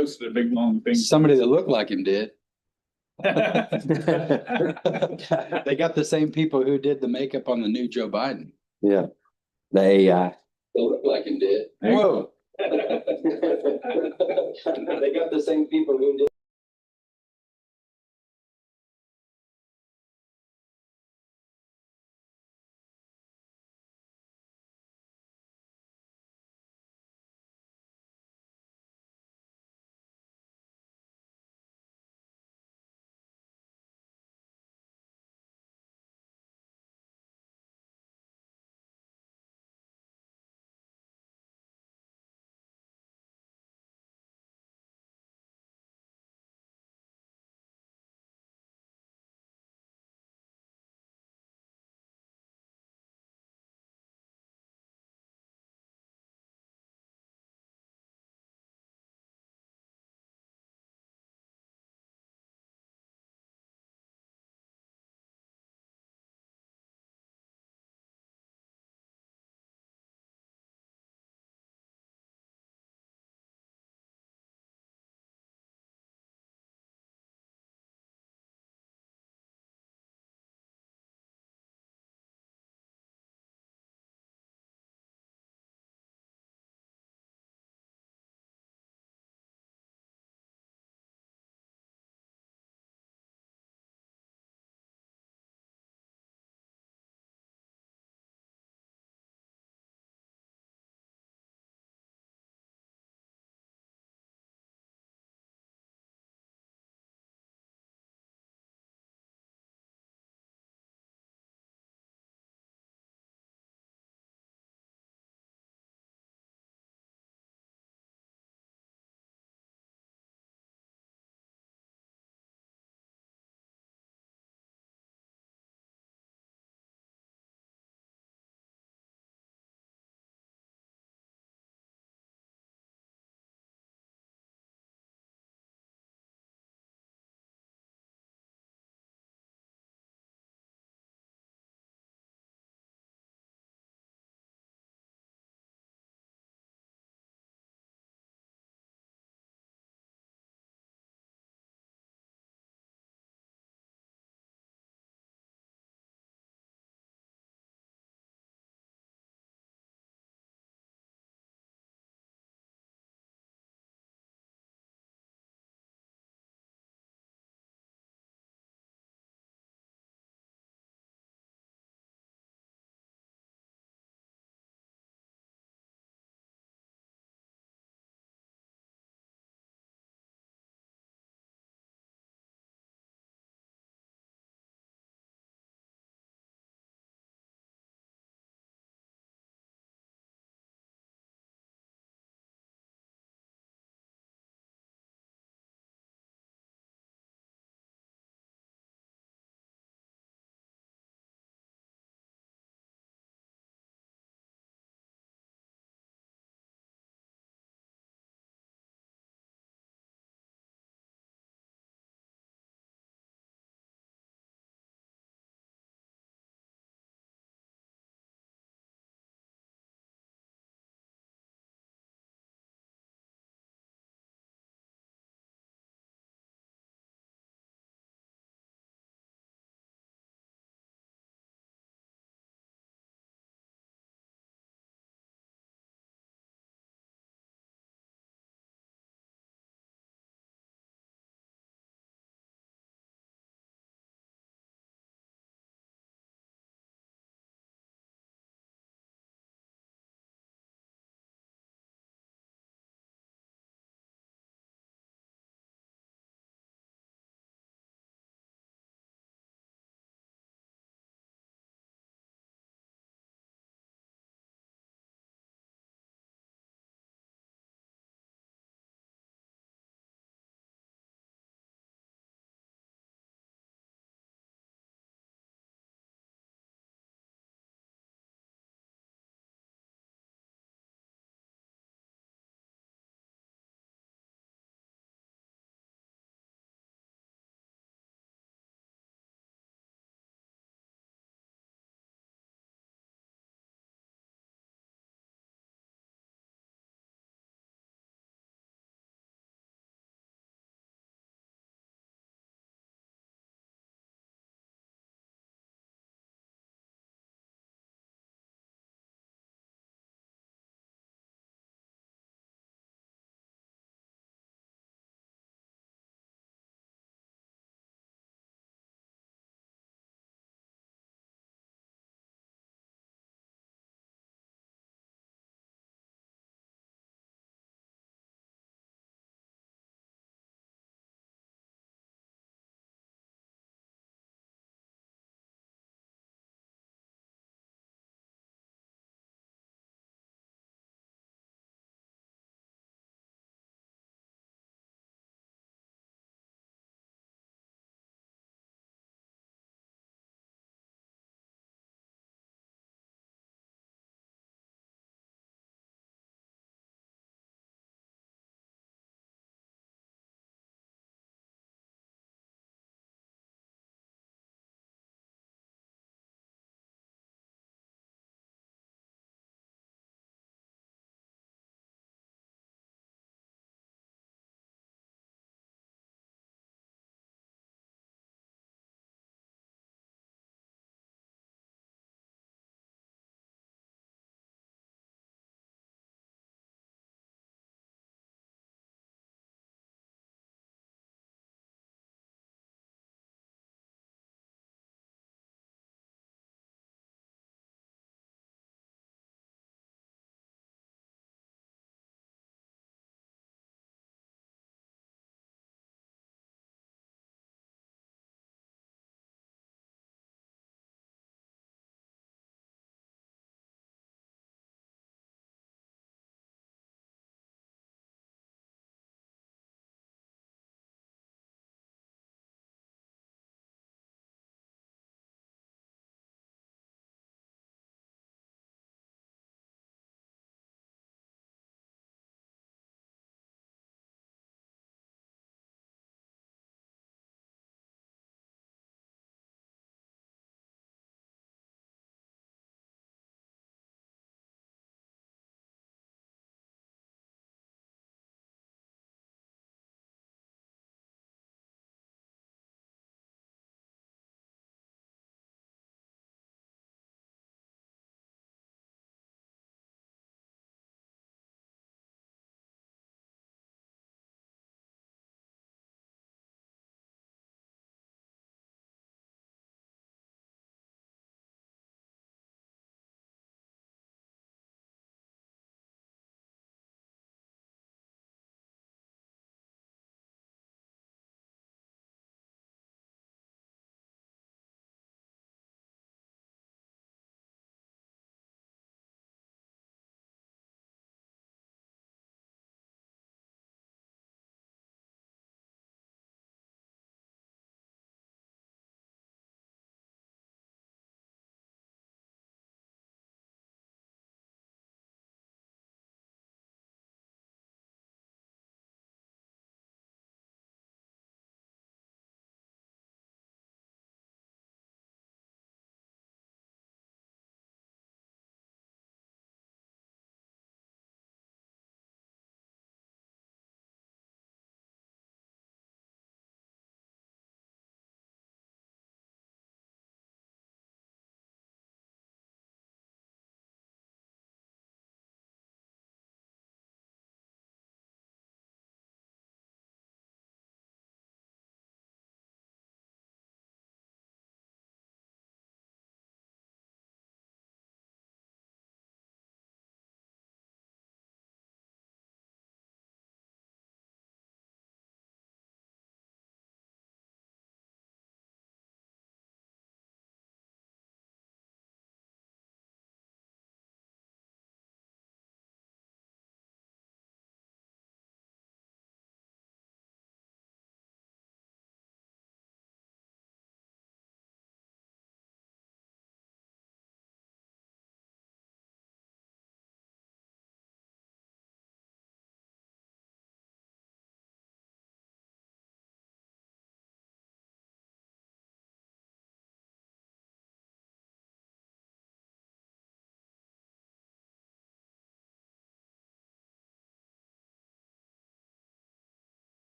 posted a big long thing. Somebody that looked like him did. They Yeah, got the same people who did the makeup on the new Joe Biden. the AI. They look like him did. Whoa. They got the same people who did.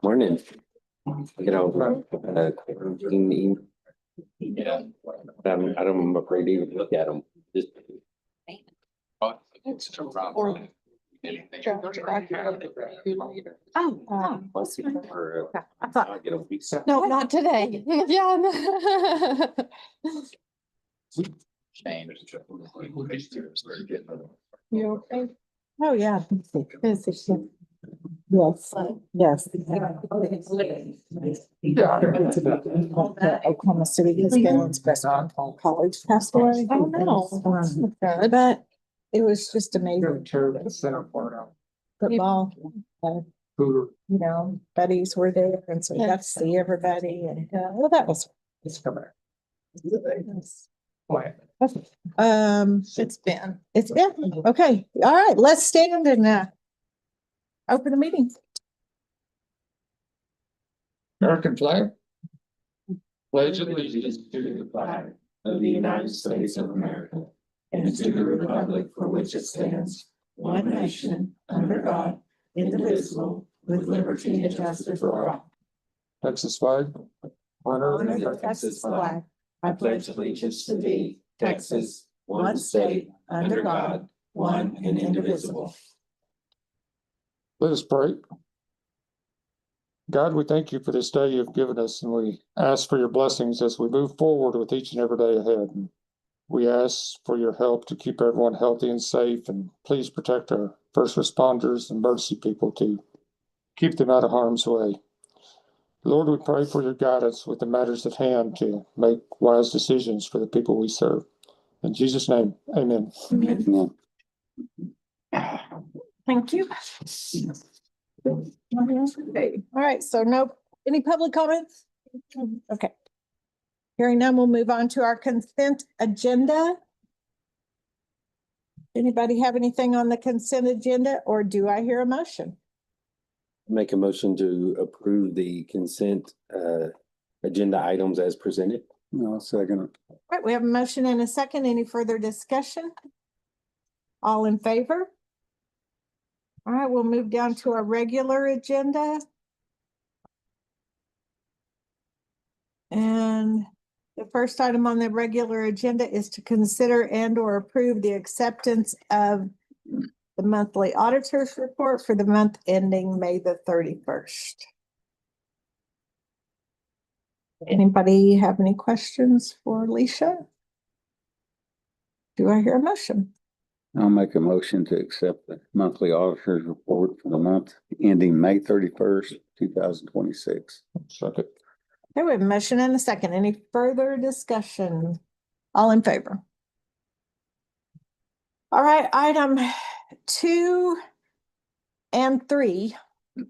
Morning. Quarantine. Yeah. I'm afraid to even look at them. Just It's no problem. Anything. I thought, get a week. no, not today. Yeah. no. Change. You okay? Oh, yeah. Busy. Yes, yes. Oklahoma City is Galen's best friend from college passed away. Oh, no. But it was just amazing. Football, you know, buddies were there, and so we got to see everybody, and, well, that was. It's been, okay, all right, let's stand and, open the meeting. American flag. Pledge allegiance to the flag of the United States of America and to the republic for which it stands, one nation, under God, indivisible, with liberty and justice for all. Texas flag. Honor the Texas flag. I pledge allegiance to thee, Texas, one state, under God, one and indivisible. Let us pray. God, we thank you for this day you've given us, and we ask for your blessings as we move forward with each and every day ahead. And we ask for your help to keep everyone healthy and safe, and please protect our first responders and emergency people to keep them out of harm's way. Lord, we pray for your guidance with the matters at hand to make wise decisions for the people we serve. In Jesus' name, amen. Amen. Thank you. Okay, all right, so any public comments? Okay. Hearing none, we'll move on to our consent agenda. Anybody have anything on the consent agenda, or do I hear a motion? make a motion to approve the consent agenda items as presented. No, second. All right, we have a motion and a second. Any further discussion? All in favor? All right, we'll move down to our regular agenda. And the first item on the regular agenda is to consider and or approve the acceptance of the monthly auditor's report for the month ending May the 31st. Anybody have any questions for Alicia? Do I hear a motion? I'll make a motion to accept the monthly auditor's report for the month ending May 31st, 2026. Second. Okay, we have a motion and a second. Any further discussion? All in favor? All right, item 2 and 3,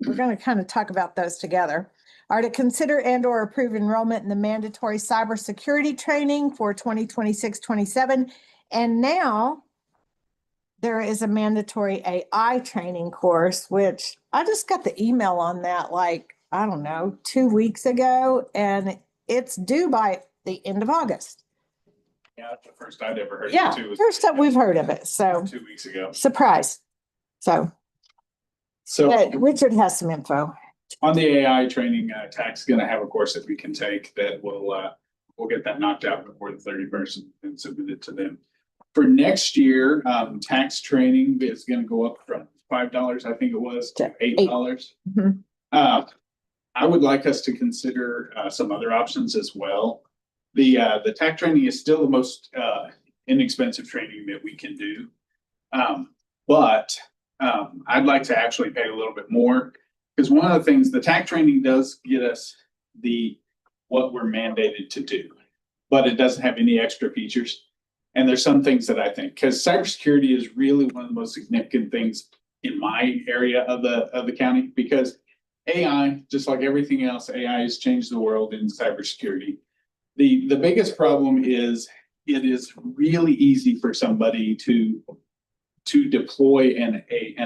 we're going to kind of talk about those together, are to consider and or approve enrollment in the mandatory cybersecurity training for 2026-27. And now there is a mandatory AI training course, which I just got the email on that, like, I don't know, 2 weeks ago, and it's due by the end of August. Yeah, that's the first I'd ever heard of Yeah, it too. first time we've heard of it, so 2 weeks ago. surprise. So So Richard has some info. on the AI training, TAC's gonna have a course that we can take that we'll get that knocked out before the 31st and submit it to them. For next year, tax training is gonna go up from $5, I think it was, to $8. Mhm. I would like us to consider some other options as well. The tax training is still the most inexpensive training that we can do. But I'd like to actually pay a little bit more, because one of the things, the tax training does get us what we're mandated to do, but it doesn't have any extra features. And there's some things that I think, because cybersecurity is really one of the most significant things in my area of the county, because AI, just like everything else, AI has changed the world in cybersecurity. The biggest problem is it is really easy for somebody to deploy an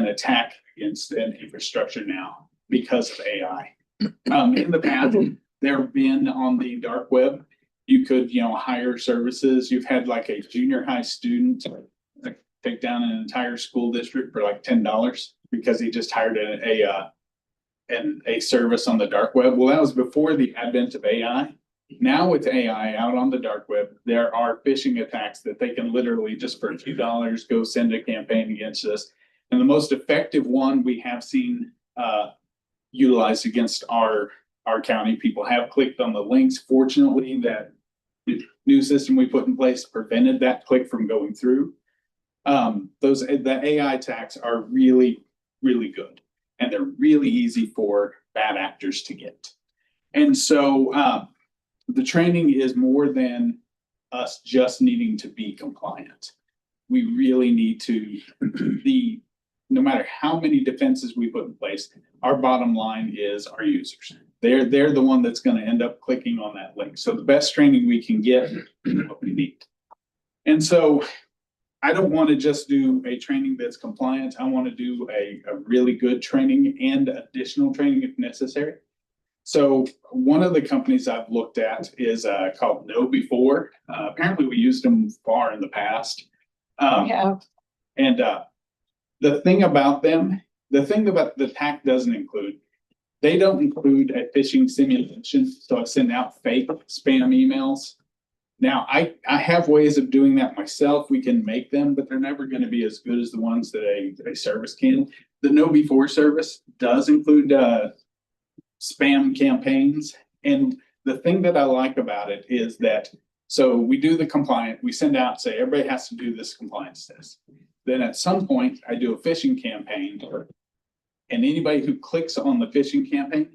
attack against an infrastructure now because of AI. In the past, there have been on the dark web, you could, hire services. You've had like a junior high student take down an entire school district for like $10 because he just hired and a service on the dark web. Well, that was before the advent of AI. Now with AI out on the dark web, there are phishing attacks that they can literally just for a few dollars go send a campaign against us. And the most effective one we have seen utilized against our county, people have clicked on the links. Fortunately, that new system we put in place prevented that click from going through. The AI attacks are really, really good, and they're really easy for bad actors to get. And so the training is more than us just needing to be compliant. We really need to no matter how many defenses we put in place, our bottom line is our users. They're the one that's going to end up clicking on that link. So the best training we can get is what we need. And so I don't want to just do a training that's compliant. I want to do a really good training and additional training if necessary. So one of the companies I've looked at is called Know Before. Apparently we used them far in the past. Yeah. And the thing about them, the thing about the TAC doesn't include, they don't include a phishing simulation. So I send out fake spam emails. Now I have ways of doing that myself. We can make them, but they're never going to be as good as the ones that a service can. The Know Before service does include spam campaigns. And the thing that I like about it is that, so we do the compliant, we send out, say everybody has to do this compliance test. Then at some point I do a phishing campaign, and anybody who clicks on the phishing campaign,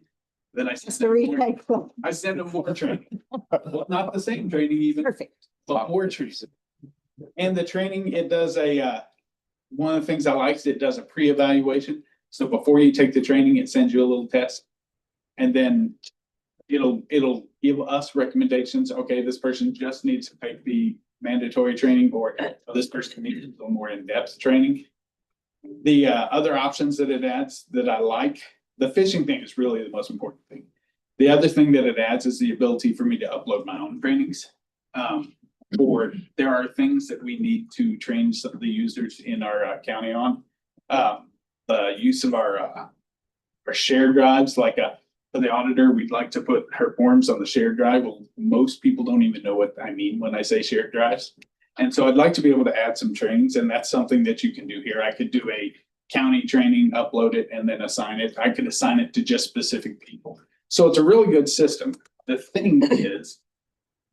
then I Just a retake. send them more training. Well, not the same training even, Perfect. but more training. And the training, it does one of the things I like is it does a pre-evaluation. So before you take the training, it sends you a little test. And then it'll give us recommendations. Okay, this person just needs to take the mandatory training, or this person needs a little more in-depth training. The other options that it adds that I like, the phishing thing is really the most important thing. The other thing that it adds is the ability for me to upload my own trainings. Or there are things that we need to train some of the users in our county on. The use of our shared drives, like for the auditor, we'd like to put her forms on the shared drive. Well, most people don't even know what I mean when I say shared drives. And so I'd like to be able to add some trainings, and that's something that you can do here. I could do a county training, upload it, and then assign it. I could assign it to just specific people. So it's a really good system. The thing is,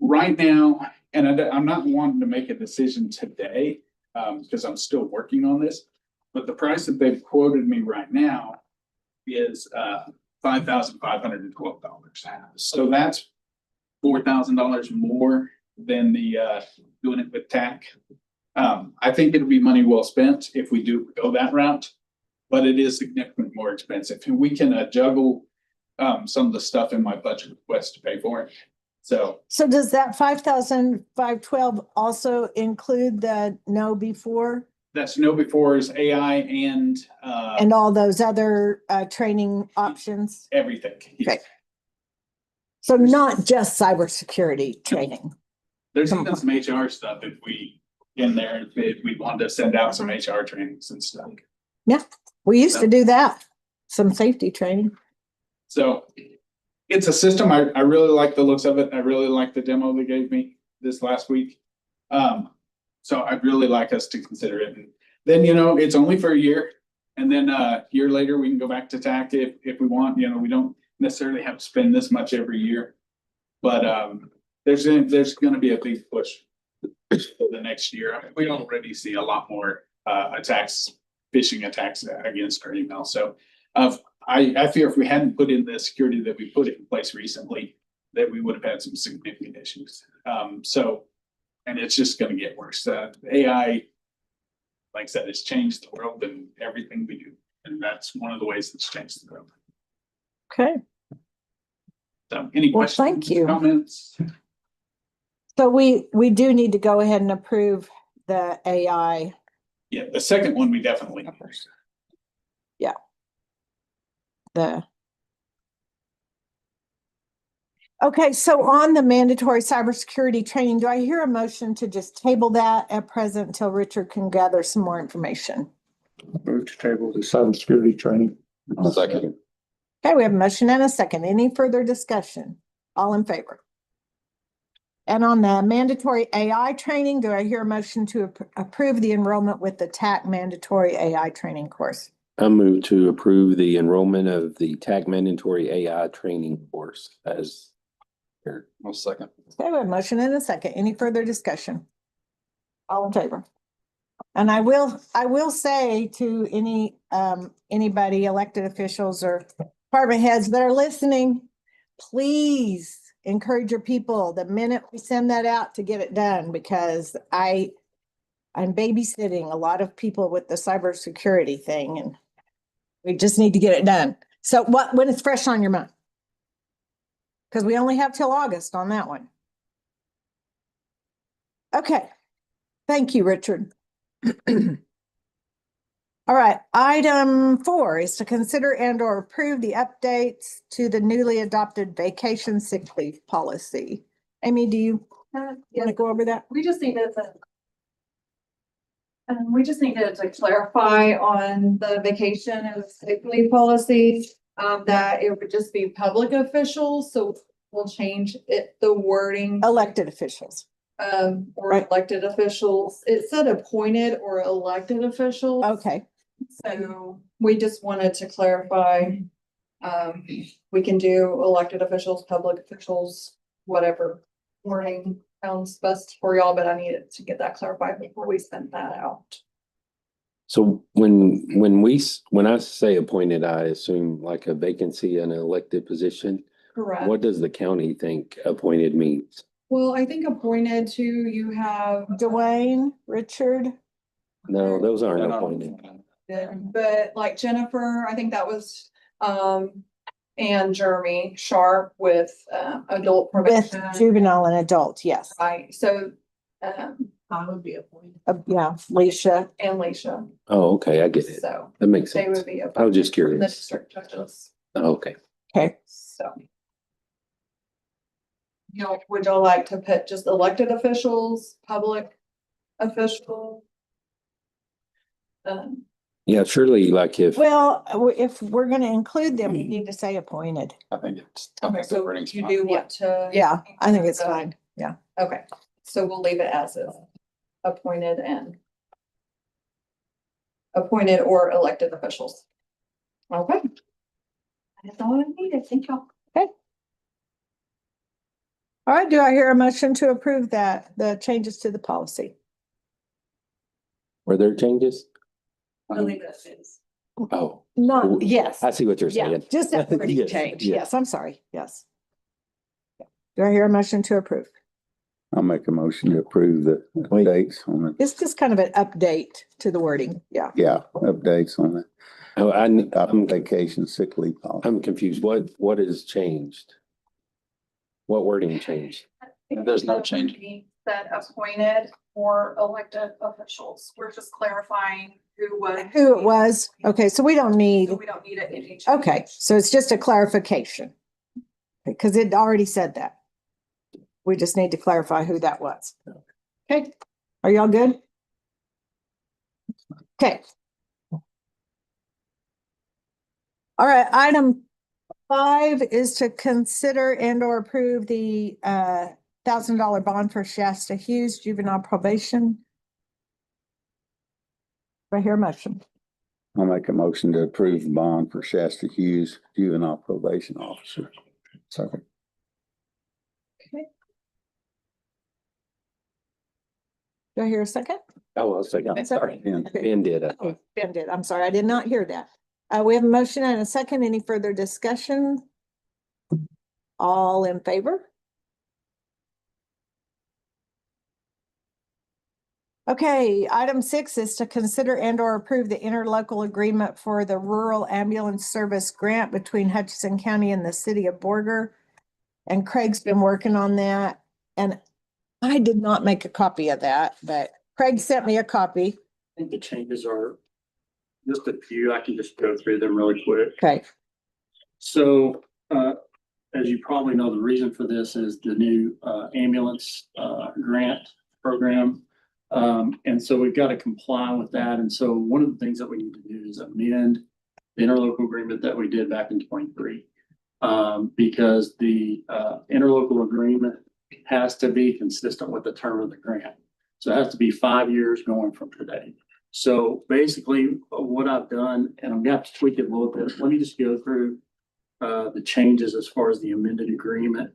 right now, and I'm not wanting to make a decision today because I'm still working on this, but the price that they've quoted me right now is $5,512. So that's $4,000 more than the doing it with TAC. I think it'll be money well spent if we do go that route, but it is significantly more expensive. And we can juggle some of the stuff in my budget request to pay for it. So does that 5,512 also include the Know Before that's Know Before is AI and all those other training options? everything. Okay. So not just cybersecurity training. There's even some HR stuff if we in there, if we want to send out some HR trainings and stuff. Yeah, we used to do that. Some safety training. So it's a system. I really like the looks of it. I really like the demo they gave me this last week. So I'd really like us to consider it. And then, it's only for a year. And then a year later, we can go back to TAC if we want. We don't necessarily have to spend this much every year. But there's going to be a big push for the next year. I mean, we already see a lot more attacks, phishing attacks against our email. So I fear if we hadn't put in the security that we put in place recently, that we would have had some significant issues. And it's just going to get worse. AI, like I said, it's changed the world and everything we do. And that's one of the ways it's changed the world. Okay. So any Well, questions, thank you. comments? So we do need to go ahead and approve the AI. Yeah, the second one we definitely need. Yeah. Okay, so on the mandatory cybersecurity training, do I hear a motion to just table that at present until Richard can gather some more information? Move to table the cybersecurity training. Second. Okay, we have a motion and a second. Any further discussion? All in favor? And on the mandatory AI training, do I hear a motion to approve the enrollment with the TAC mandatory AI training course? I move to approve the enrollment of the TAC mandatory AI training course as here. I'll second. Okay, we have a motion and a second. Any further discussion? All in favor? And I will say to anybody, elected officials or department heads that are listening, please encourage your people the minute we send that out to get it done, because I'm babysitting a lot of people with the cybersecurity thing, and we just need to get it done. So when it's fresh on your mind? Because we only have till August on that one. Okay. Thank you, Richard. All right, item 4 is to consider and or approve the updates to the newly adopted vacation sick leave policy. Amy, do you want to go over that? We just needed to clarify on the vacation and sick leave policy, that it would just be public officials, so we'll change the wording. Elected officials. Or Right. elected officials. It said appointed or elected officials. Okay, So we just wanted to clarify, we can do elected officials, public officials, whatever wording sounds best for y'all, but I needed to get that clarified before we sent that out. So when I say appointed, I assume like a vacancy, an elected position. Correct. What does the county think appointed means? Well, I think appointed to, you have. Dwayne, Richard. No, those aren't appointed. But like Jennifer, I think that was, and Jeremy Sharp with, adult With probation. juvenile and adult, yes. Right, so, I would be appointed. Yeah, Leisha. and Leisha, Oh, okay, I get it. so That makes they sense. would be. I was just The curious. district judges, Oh, okay. Okay, so. Would y'all like to put just elected officials, public official? Yeah, surely like if, well, if we're going to include them, we need to say appointed. I think it's. Okay, so you do want to? Yeah, I think it's fine. Yeah. Okay, so we'll leave it as is, appointed and appointed or elected officials. Okay. That's all I needed, thank y'all. All right, do I hear a motion to approve the changes to the policy? were there changes? I'll leave it as is. Oh, Not, yes. I see what you're Yeah, saying. just that wording Yes, change. yes. Yes, I'm sorry. Yes. Do I hear a motion to approve? I'll make a motion to approve the updates on the, It's just kind of an update to the wording. Yeah. updates on the Oh, vacation sick leave policy. I'm confused. What has changed? What wording changed? There's no change. That appointed or elected officials, we're just clarifying who Who it was. Okay, so we don't need, So we don't need it in each. okay, so it's just a clarification. Because it already said that. We just need to clarify who that was. Okay, are y'all good? Okay. All right, item 5 is to consider and or approve the $1,000 bond for Shasta Hughes juvenile probation. Do I hear a motion? I'll make a motion to approve the bond for Shasta Hughes, juvenile probation officer. Second. Do I hear a second? Oh, I'll second. Yeah. Sorry. Yeah. Okay. Ben did. Oh, Ben did. I'm sorry. I did not hear that. We have a motion and a second. Any further discussion? All in favor? Okay, item 6 is to consider and or approve the interlocal agreement for the rural ambulance service grant between Hutchinson County and the city of Borger. And Craig's been working on that. And I did not make a copy of that, but Craig sent me a copy. I think the changes are just a few. I can just go through them really quick. Okay, So, as you probably know, the reason for this is the new, ambulance, grant program. And so we've got to comply with that. And so one of the things that we need to do is amend the interlocal agreement that we did back in 23. Because the interlocal agreement has to be consistent with the term of the grant. So it has to be 5 years going from today. So basically what I've done, and I'm gonna have to tweak it a little bit. Let me just go through the changes as far as the amended agreement.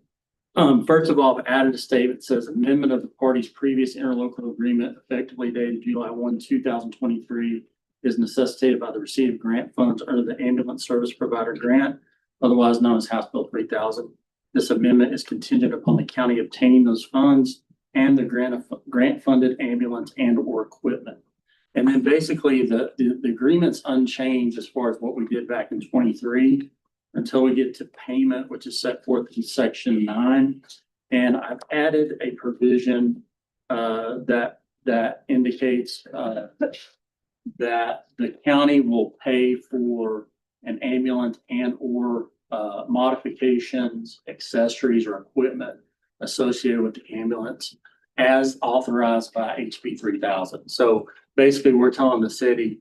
First of all, I've added a statement that says amendment of the party's previous interlocal agreement effectively dated July 1, 2023 is necessitated by the receipt of grant funds under the ambulance service provider grant, otherwise known as House Bill 3000. This amendment is contingent upon the county obtaining those funds and the grant funded ambulance and or equipment. And then basically the agreement's unchanged as far as what we did back in 23 until we get to payment, which is set forth in section 9. And I've added a provision that indicates that the county will pay for an ambulance and or modifications, accessories, or equipment associated with the ambulance as authorized by HB 3000. So basically, we're telling the city,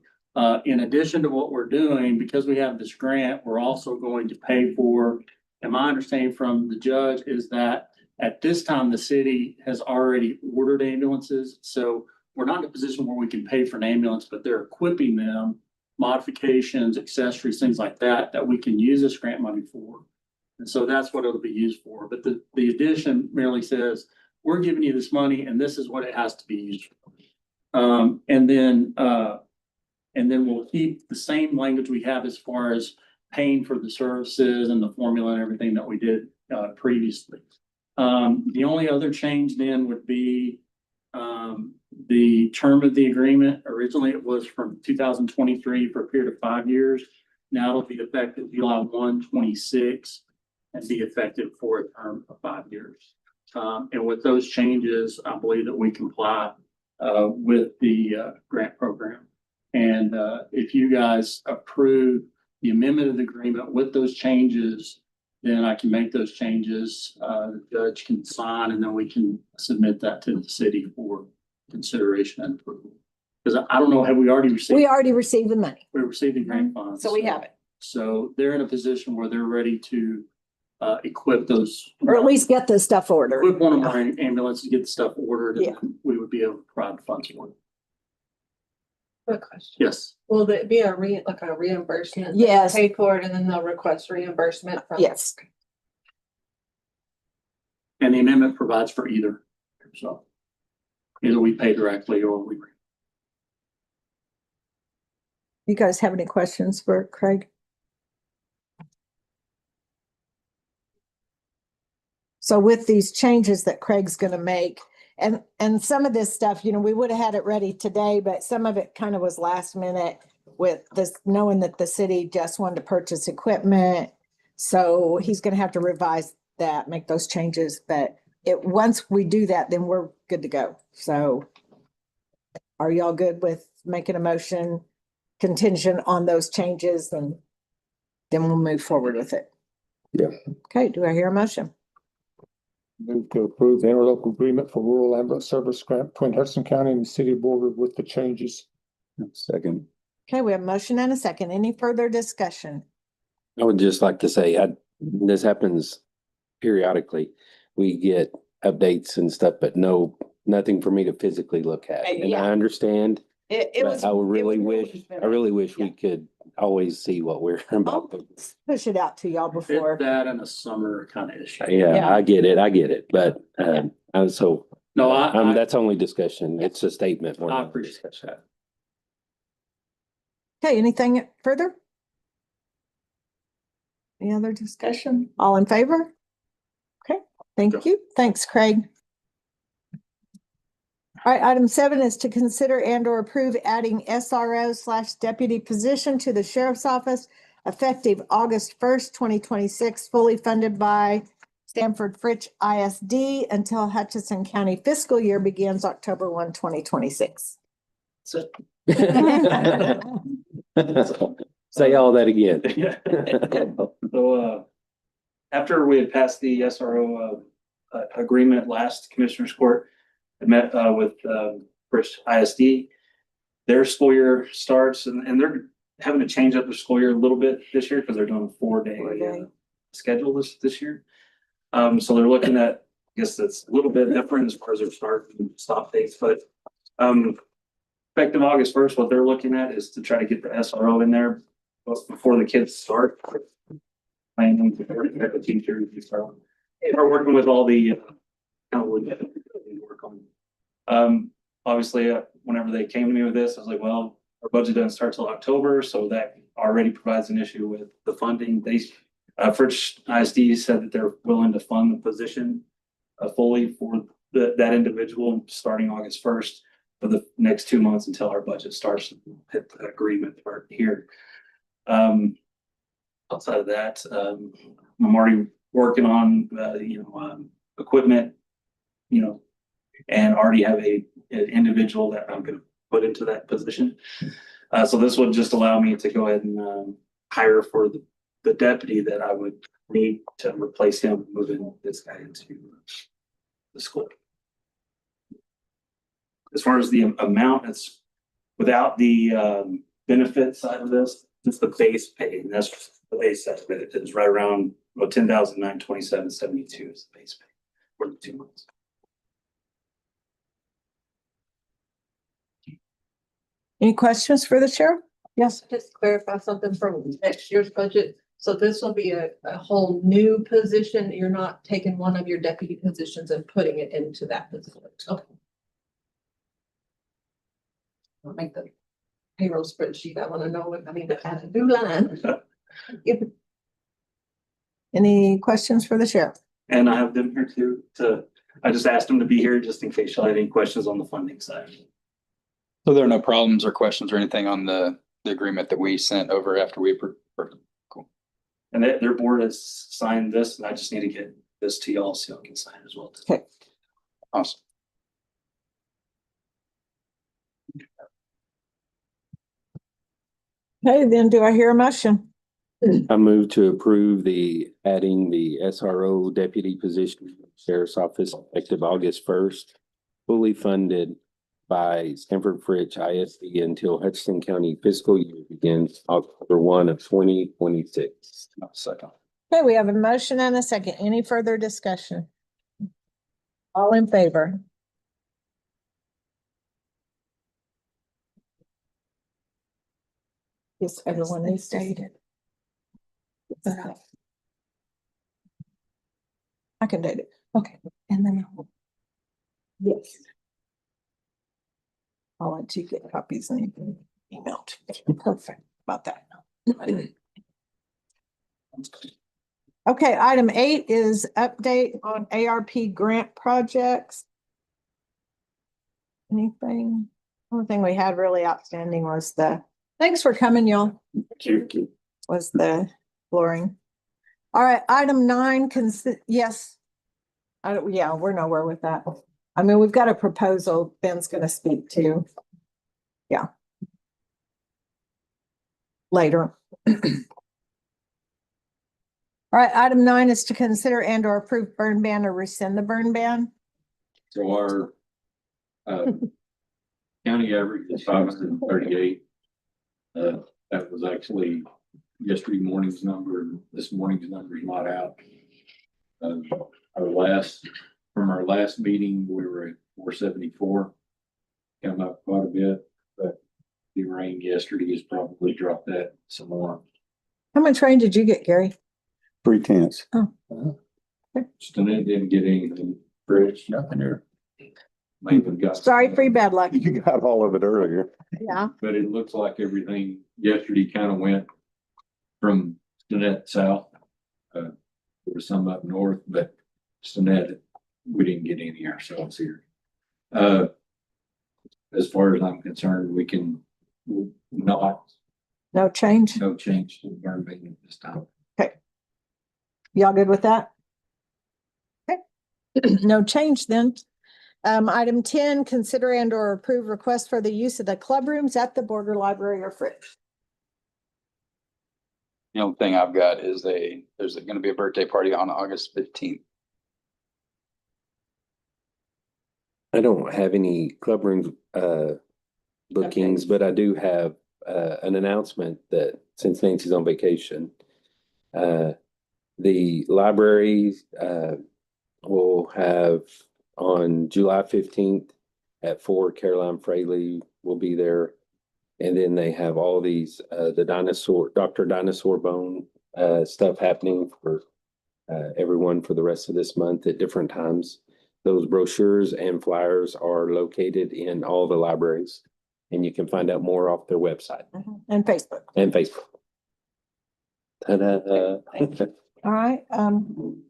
in addition to what we're doing, because we have this grant, we're also going to pay for, and my understanding from the judge is that at this time, the city has already ordered ambulances. So we're not in a position where we can pay for an ambulance, but they're equipping them, modifications, accessories, things like that, that we can use this grant money for. And so that's what it'll be used for. But the addition merely says, we're giving you this money and this is what it has to be used for. And then we'll keep the same language we have as far as paying for the services and the formula and everything that we did previously. The only other change then would be the term of the agreement. Originally, it was from 2023 for a period of 5 years. Now it'll be effective July 1, 26 and be effective for a term of 5 years. And with those changes, I believe that we comply with the grant program. And if you guys approve the amendment of the agreement with those changes, then I can make those changes. The judge can sign, and then we can submit that to the city for consideration and approval. Because I don't know, have we already received? We already received the money, We received the grant funds. so we have it, So they're in a position where they're ready to equip those. or at least get the stuff ordered. Equip one of our ambulances, get the stuff ordered, and Yeah. then we would be able to provide the funds for it. Quick question. Yes. Will it be a reimbursement? Yes. Paid for it and then they'll request reimbursement from? Yes. And the amendment provides for either. So either we pay directly or we. You guys have any questions for Craig? So with these changes that Craig's gonna make, and some of this stuff, we would have had it ready today, but some of it kind of was last minute with this, knowing that the city just wanted to purchase equipment. So he's gonna have to revise that, make those changes, but once we do that, then we're good to go. So are y'all good with making a motion contingent on those changes, and then we'll move forward with it? Yeah. Okay, do I hear a motion? Move to approve the interlocal agreement for rural ambulance service grant between Hudson County and the city of Boulder with the changes. Second. Okay, we have a motion and a second. Any further discussion? I would just like to say, this happens periodically. We get updates and stuff, but nothing for me to physically look at. And Yeah. I understand, It was. but I really it was wish, better. I really wish Yeah. we could always see what we're about. I'll push it out to y'all before. It's that and a summer kind of issue. Yeah, Yeah. I get it, but, so, No, I that's only discussion. It's a statement. more I than appreciate discussion. that. Okay, anything further? Any other discussion? All in favor? Okay, thank you. Thanks, Craig. All right, item 7 is to consider and or approve adding SRO/deputy position to the sheriff's office effective August 1st, 2026, fully funded by Stanford Fritch ISD until Hutchinson County fiscal year begins October 1, 2026. So, Say all that again. Yeah. So, after we had passed the SRO agreement last Commissioners Court, I met with First ISD. Their school year starts and they're having to change up their school year a little bit this year because they're doing a 4-day 4-day. schedule this year. So they're looking at, I guess that's a little bit different as far as their start and stop dates, but effective August 1st, what they're looking at is to try to get the SRO in there before the kids start. Planning to the teachers, we're working with all the kind of work on. Obviously, whenever they came to me with this, I was like, well, our budget doesn't start till October, so that already provides an issue with the funding. They, Fritz ISD said that they're willing to fund the position fully for that individual starting August 1st for the next 2 months until our budget starts to hit the agreement part here. Outside of that, I'm already working on, equipment, and already have an individual that I'm going to put into that position. So this would just allow me to go ahead and hire for the deputy that I would need to replace him, moving this guy into the school. As far as the amount, it's without the benefit side of this, it's the base pay, and that's the base side of it. It's right around $10,927.72 is the base pay for the 2 months. Any questions for the sheriff? Yes. Just clarify something from next year's budget. So this will be a whole new position. You're not taking one of your deputy positions and putting it into that position. Okay. I'll make the payroll spreadsheet. I want to know what I need to add a new line. Any questions for the sheriff? And I have them here too. I just asked them to be here just in case y'all had any questions on the funding side. So there are no problems or questions or anything on the agreement that we sent over after we approved? Cool. And their board has signed this, and I just need to get this to y'all so y'all can sign as well. Okay. Awesome. Okay, then do I hear a motion? I move to approve adding the SRO deputy position to the Sheriff's Office effective August 1st, fully funded by Stanford Fritz ISD until Hutchinson County fiscal year begins October 1 of 2026. Second. Okay, we have a motion and a second. Any further discussion? All in favor? Yes, everyone is stated. I can date it. Okay, and then yes. I'll let you get copies and you can email to me. Perfect about that. Okay, item 8 is update on ARP grant projects. Anything? Only thing we had really outstanding was thanks for coming, y'all. Was the flooring. All right, item 9, yes. Yeah, we're nowhere with that. I mean, we've got a proposal Ben's gonna speak to. Yeah. Later. All right, item 9 is to consider and or approve burn ban or rescind the burn ban. So our county average is 538. That was actually yesterday morning's number. This morning's number is not out. From our last meeting, we were at 474. Come up quite a bit, but the rain yesterday has probably dropped that some more. How much rain did you get, Gary? 3/10. Oh. Stinnett didn't get anything. Rich, Nothing here. Lakeland got. Sorry, free bad luck. You got all of it earlier. Yeah. But it looks like everything yesterday kind of went from Stinnett south. There was some up north, but Stinnett, we didn't get any ourselves here. As far as I'm concerned, we can no change to the burn ban at this time. Okay. Y'all good with that? Okay. No change then. Item 10, consider and or approve request for the use of the club rooms at the Border Library or Fritz. The only thing I've got is there's going to be a birthday party on August 15th. I don't have any club room bookings, but I do have an announcement that since Nancy's on vacation, the library, will have on July 15th at 4, Caroline Fraley will be there. And then they have all these, the Dr. Dinosaur Bone, stuff happening for, everyone for the rest of this month at different times. Those brochures and flyers are located in all the libraries, and you can find out more off their website And Facebook. and Facebook. Ta-da. All right,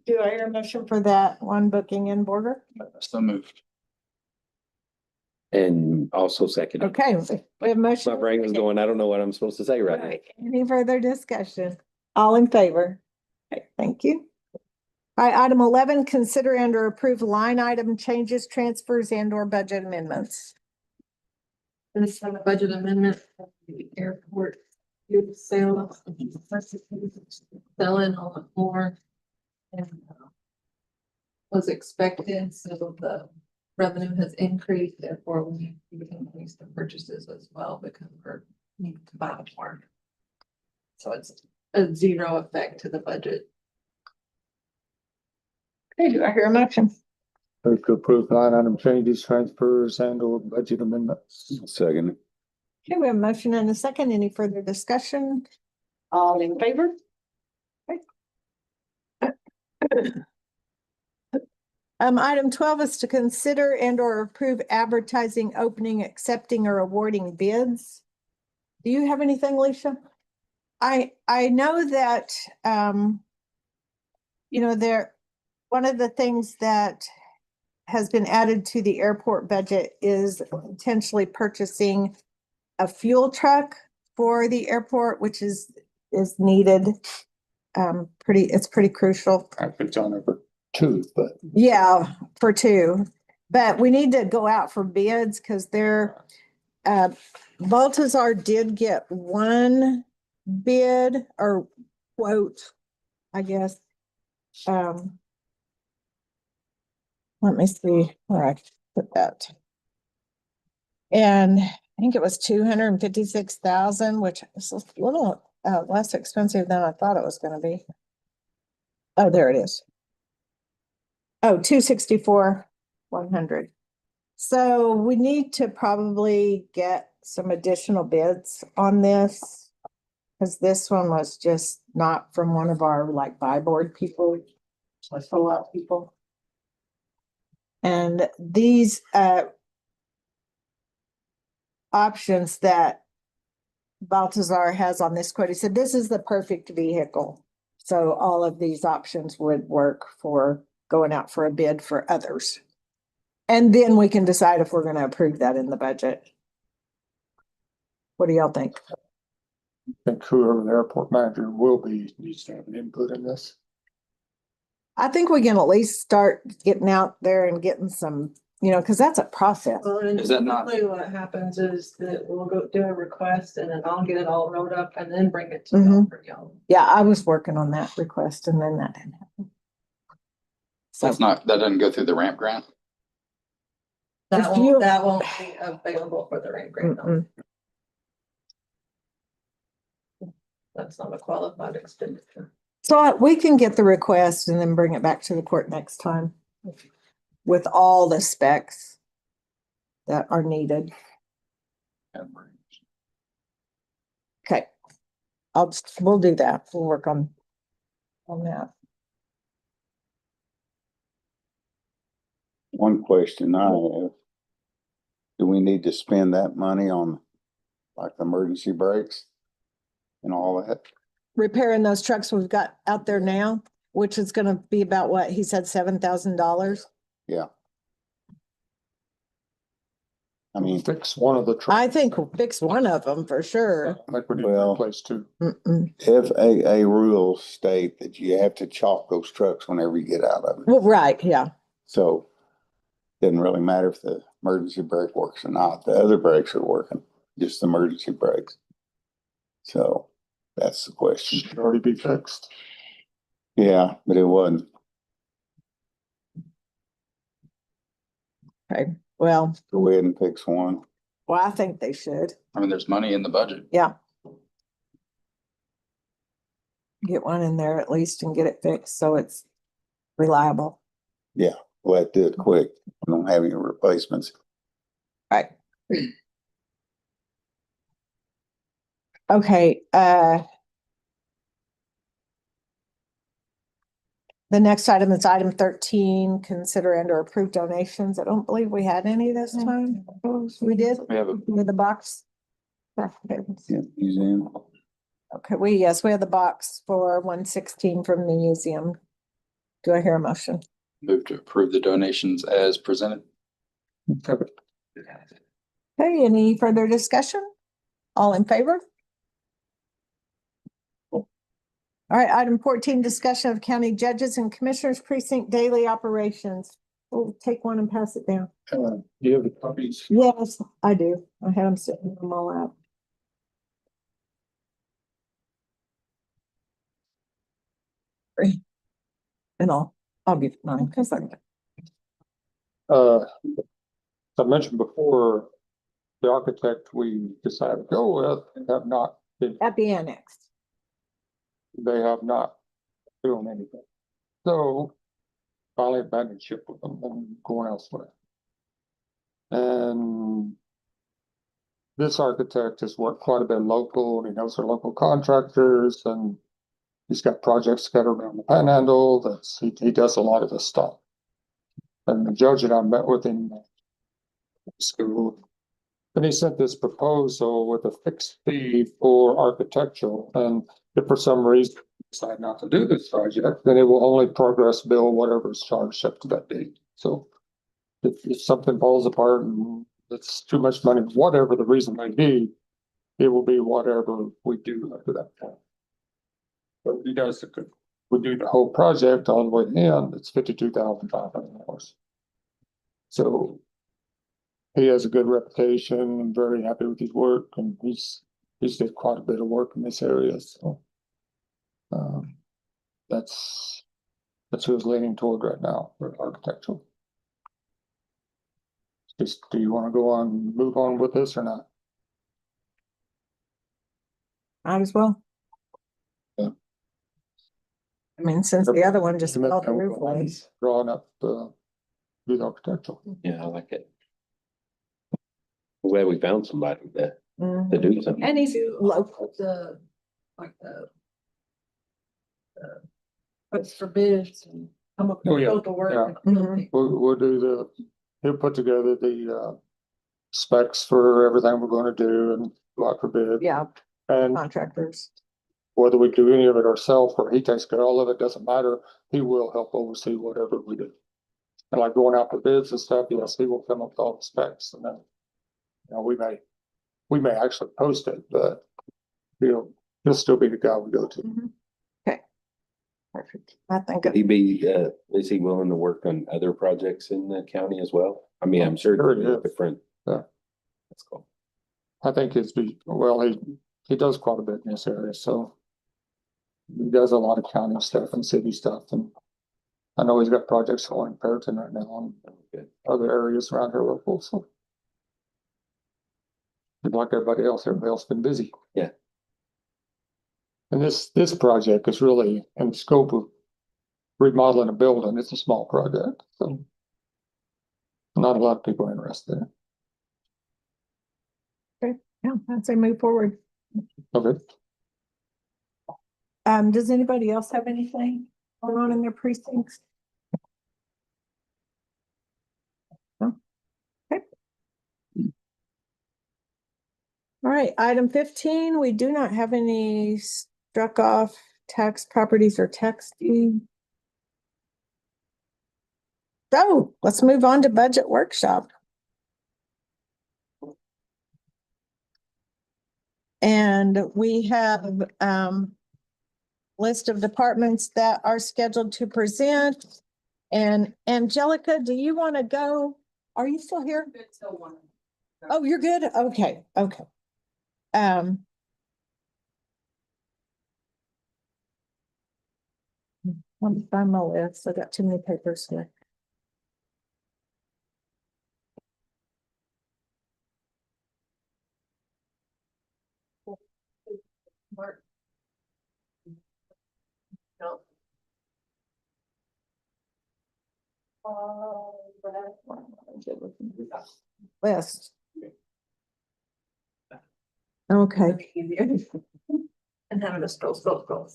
do I hear a motion for that one booking in Border? So moved. And also second. Okay, we have motion. My brain was going, I don't know what I'm supposed to say right now. Right. Any further discussion? All in favor? Okay, thank you. All right, item 11, consider and or approve line item changes, transfers and or budget amendments. This is a budget amendment for the airport fuel sale. Selling a lot more. And was expected, so the revenue has increased, therefore we can increase the purchases as well because we're needing to buy more. So it's a zero effect to the budget. Okay, do I hear a motion? Move to approve line item changes, transfers and or budget amendments. Second. Okay, we have a motion and a second. Any further discussion? All in favor? Okay. Item 12 is to consider and or approve advertising, opening, accepting or awarding bids. Do you have anything, Alicia? I know that, one of the things that has been added to the airport budget is potentially purchasing a fuel truck for the airport, which is needed. It's pretty crucial. I put down over 2, but Yeah, for 2, but we need to go out for bids because Baltazar did get 1 bid or quote, I guess. Let me see where I put that. And I think it was 256,000, which is a little less expensive than I thought it was going to be. Oh, there it is. Oh, 264,100. So we need to probably get some additional bids on this. Because this one was just not from one of our like buy board people, like a lot of people. And these options that Baltazar has on this quote, he said, this is the perfect vehicle. So all of these options would work for going out for a bid for others. And then we can decide if we're going to approve that in the budget. What do y'all think? I think whoever the airport manager will be needs to have an input in this. I think we can at least start getting out there and getting some, because that's a process. Well, and Is that not- typically what happens is that we'll go do a request and then I'll get it all wrote up and then bring it to y'all for y'all. Yeah, I was working on that request and then that didn't happen. So That doesn't go through the ramp grant? If you- That won't be available for the rent grant. no. mm-mm. That's not a qualified expenditure. So we can get the request and then bring it back to the court next time with all the specs that are needed. Okay. We'll do that. We'll work on that. One question I have. Do we need to spend that money on like emergency brakes and all that? Repairing those trucks we've got out there now, which is gonna be about what he said, $7,000. Yeah. I mean, Fix one of the trucks. I think we'll fix one of them for sure. Like we need to Well- replace 2. Mm-mm. FAA rules state that you have to chalk those trucks whenever you get out of it. Well, right, yeah. So doesn't really matter if the emergency brake works or not. The other brakes are working, just the emergency brakes. So that's the question. Should already be fixed. Yeah, but it wasn't. Okay, well, Go ahead and fix one. Well, I think they should. I mean, there's money in the budget. Yeah. Get one in there at least and get it fixed so it's reliable. Yeah, we'll have to do it quick. We don't have any replacements. Right. Okay, the next item is item 13, consider and or approve donations. I don't believe we had any this time. We did We have a with the box. Yeah, museum. Okay, we have the box for 116 from the museum. Do I hear a motion? move to approve the donations as presented. Okay. Okay, any further discussion? All in favor? All right, item 14, discussion of county judges and commissioners precinct daily operations. We'll take one and pass it down. Do you have the copies? Yes, I do. I have them sitting them all out. And I'll give mine because I I mentioned before, the architect we decided to go with have not been, at the annex. they have not doing anything. So finally abandoned ship with them and going elsewhere. And this architect has worked quite a bit local, and he knows their local contractors, and he's got projects scattered around the panhandle. He does a lot of this stuff. And the judge and I met with him at school. And he sent this proposal with a fixed fee for architectural. And if for some reason you decide not to do this project, then it will only progress bill whatever is charged up to that date. So if something falls apart and it's too much money, whatever the reason may be, it will be whatever we do up to that point. But he does we do the whole project all the way in, it's $52,500. So he has a good reputation. I'm very happy with his work, and he's did quite a bit of work in this area, so. That's who it's leaning toward right now for architectural. Just, do you want to move on with this or not? Might as well. Yeah. I mean, since the other one just fell the roof away. Drawing up, do the architectural. Yeah, I like it. Glad we found somebody to Mhm. do something. And he's local. Puts for bids and come up Oh, with yeah, scope of work. yeah. Mhm. We'll do he'll put together the, specs for everything we're gonna do and go out for bid. Yeah, And contractors. whether we do any of it ourselves or he takes care of all of it, doesn't matter. He will help oversee whatever we do. And like going out for bids and stuff, yes, he will come up with all the specs, and then, you know, we may actually post it, but he'll still be the guy we go to. Okay. Perfect. I think Could he be, is he willing to work on other projects in the county as well? I mean, I'm sure Sure he it's is. different. Yeah. That's cool. I think he does quite a bit in this area, so he does a lot of county stuff and city stuff, and I know he's got projects going in Perryton right now and other areas around here local, so. And like everybody else been busy. Yeah. And this project is really in the scope of remodeling a building. It's a small project, so not a lot of people are interested in it. Yeah, I'd say move forward. Okay. Does anybody else have anything going on in their precincts? No? Okay. All right, item 15, we do not have any struck off tax properties or tax deed. So let's move on to budget workshop. And we have list of departments that are scheduled to present. And Angelica, do you want to go? Are you still here? Oh, you're good? Okay, okay. Let me find my list. I got too many papers here. list. Okay, And having to scroll.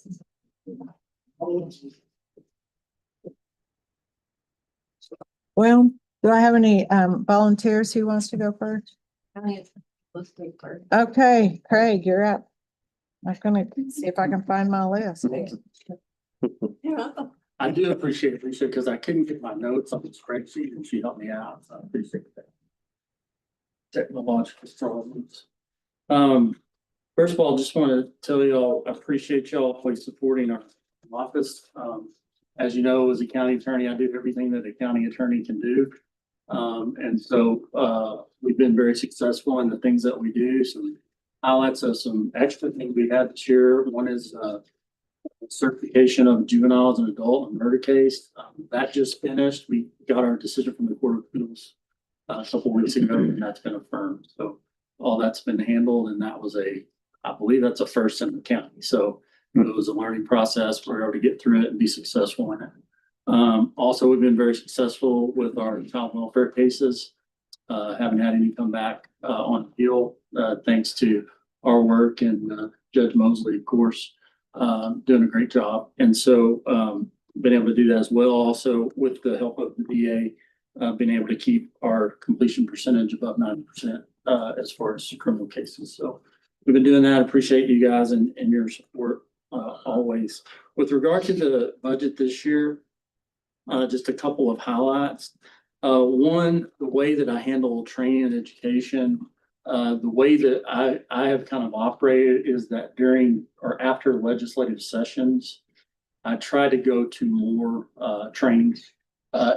well, do I have any volunteers who wants to go first? Okay, Craig, you're up. I'm gonna see if I can find my list. I do appreciate it, Lisa, because I couldn't get my notes on the spreadsheet and she helped me out, so I appreciate that. Technological problems. First of all, just want to tell y'all, I appreciate y'all for supporting our office. As you know, as a county attorney, I do everything that a county attorney can do. And so we've been very successful in the things that we do. Some highlights of some extra things we had this year. One is certification of juveniles and adult and murder case. That just finished. We got our decision from the Court of Appeals a couple weeks ago, and that's been affirmed. So all that's been handled, and that was I believe that's a first in the county. So it was a learning process. We're able to get through it and be successful in it. Also, we've been very successful with our child welfare cases. Haven't had any come back on appeal, thanks to our work and Judge Mosley, of course, doing a great job. And so been able to do that as well. Also, with the help of the DA, been able to keep our completion percentage above 90% as far as criminal cases. So we've been doing that. Appreciate you guys and your support always. With regard to the budget this year, just a couple of highlights. One, the way that I handle training and education, the way that I have kind of operated is that during or after legislative sessions, I try to go to more trainings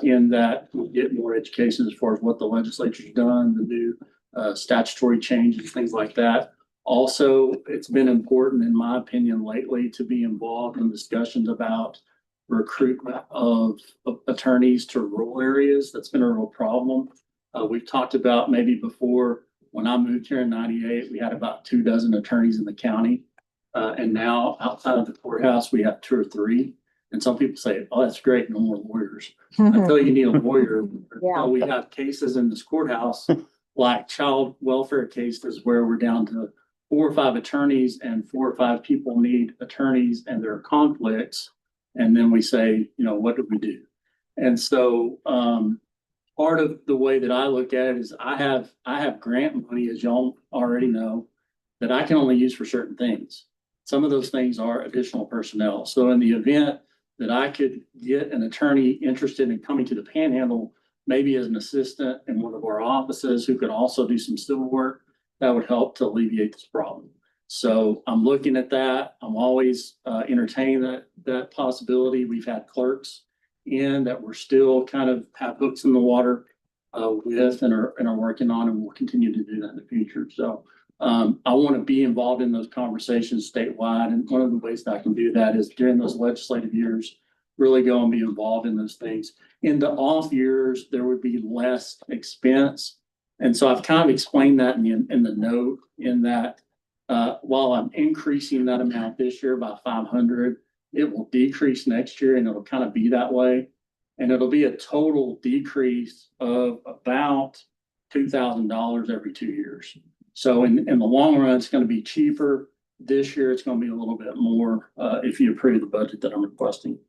in that we get more education as far as what the legislature's done, the new statutory changes, things like that. Also, it's been important, in my opinion, lately to be involved in discussions about recruitment of attorneys to rural areas. That's been a real problem. We've talked about maybe before, when I moved here in '98, we had about 24 attorneys in the county. And now outside of the courthouse, we have 2 or 3. And some people say, oh, that's great, no more lawyers. Until you need a lawyer, Yeah. we have cases in this courthouse, like child welfare cases, where we're down to 4 or 5 attorneys and 4 or 5 people need attorneys and there are conflicts. And then we say, what do we do? And so part of the way that I look at it is I have grant money, as y'all already know, that I can only use for certain things. Some of those things are additional personnel. So in the event that I could get an attorney interested in coming to the Panhandle, maybe as an assistant in one of our offices who could also do some civil work, that would help to alleviate this problem. So I'm looking at that. I'm always entertaining that possibility. We've had clerks in that we're still kind of have hooks in the water with and are working on, and we'll continue to do that in the future. So I want to be involved in those conversations statewide. And one of the ways that I can do that is during those legislative years, really go and be involved in those things. In the off years, there would be less expense. And so I've kind of explained that in the note, in that while I'm increasing that amount this year by 500, it will decrease next year, and it'll kind of be that way. And it'll be a total decrease of about $2,000 every 2 years. So in the long run, it's going to be cheaper. This year, it's going to be a little bit more if you approve the budget that I'm requesting.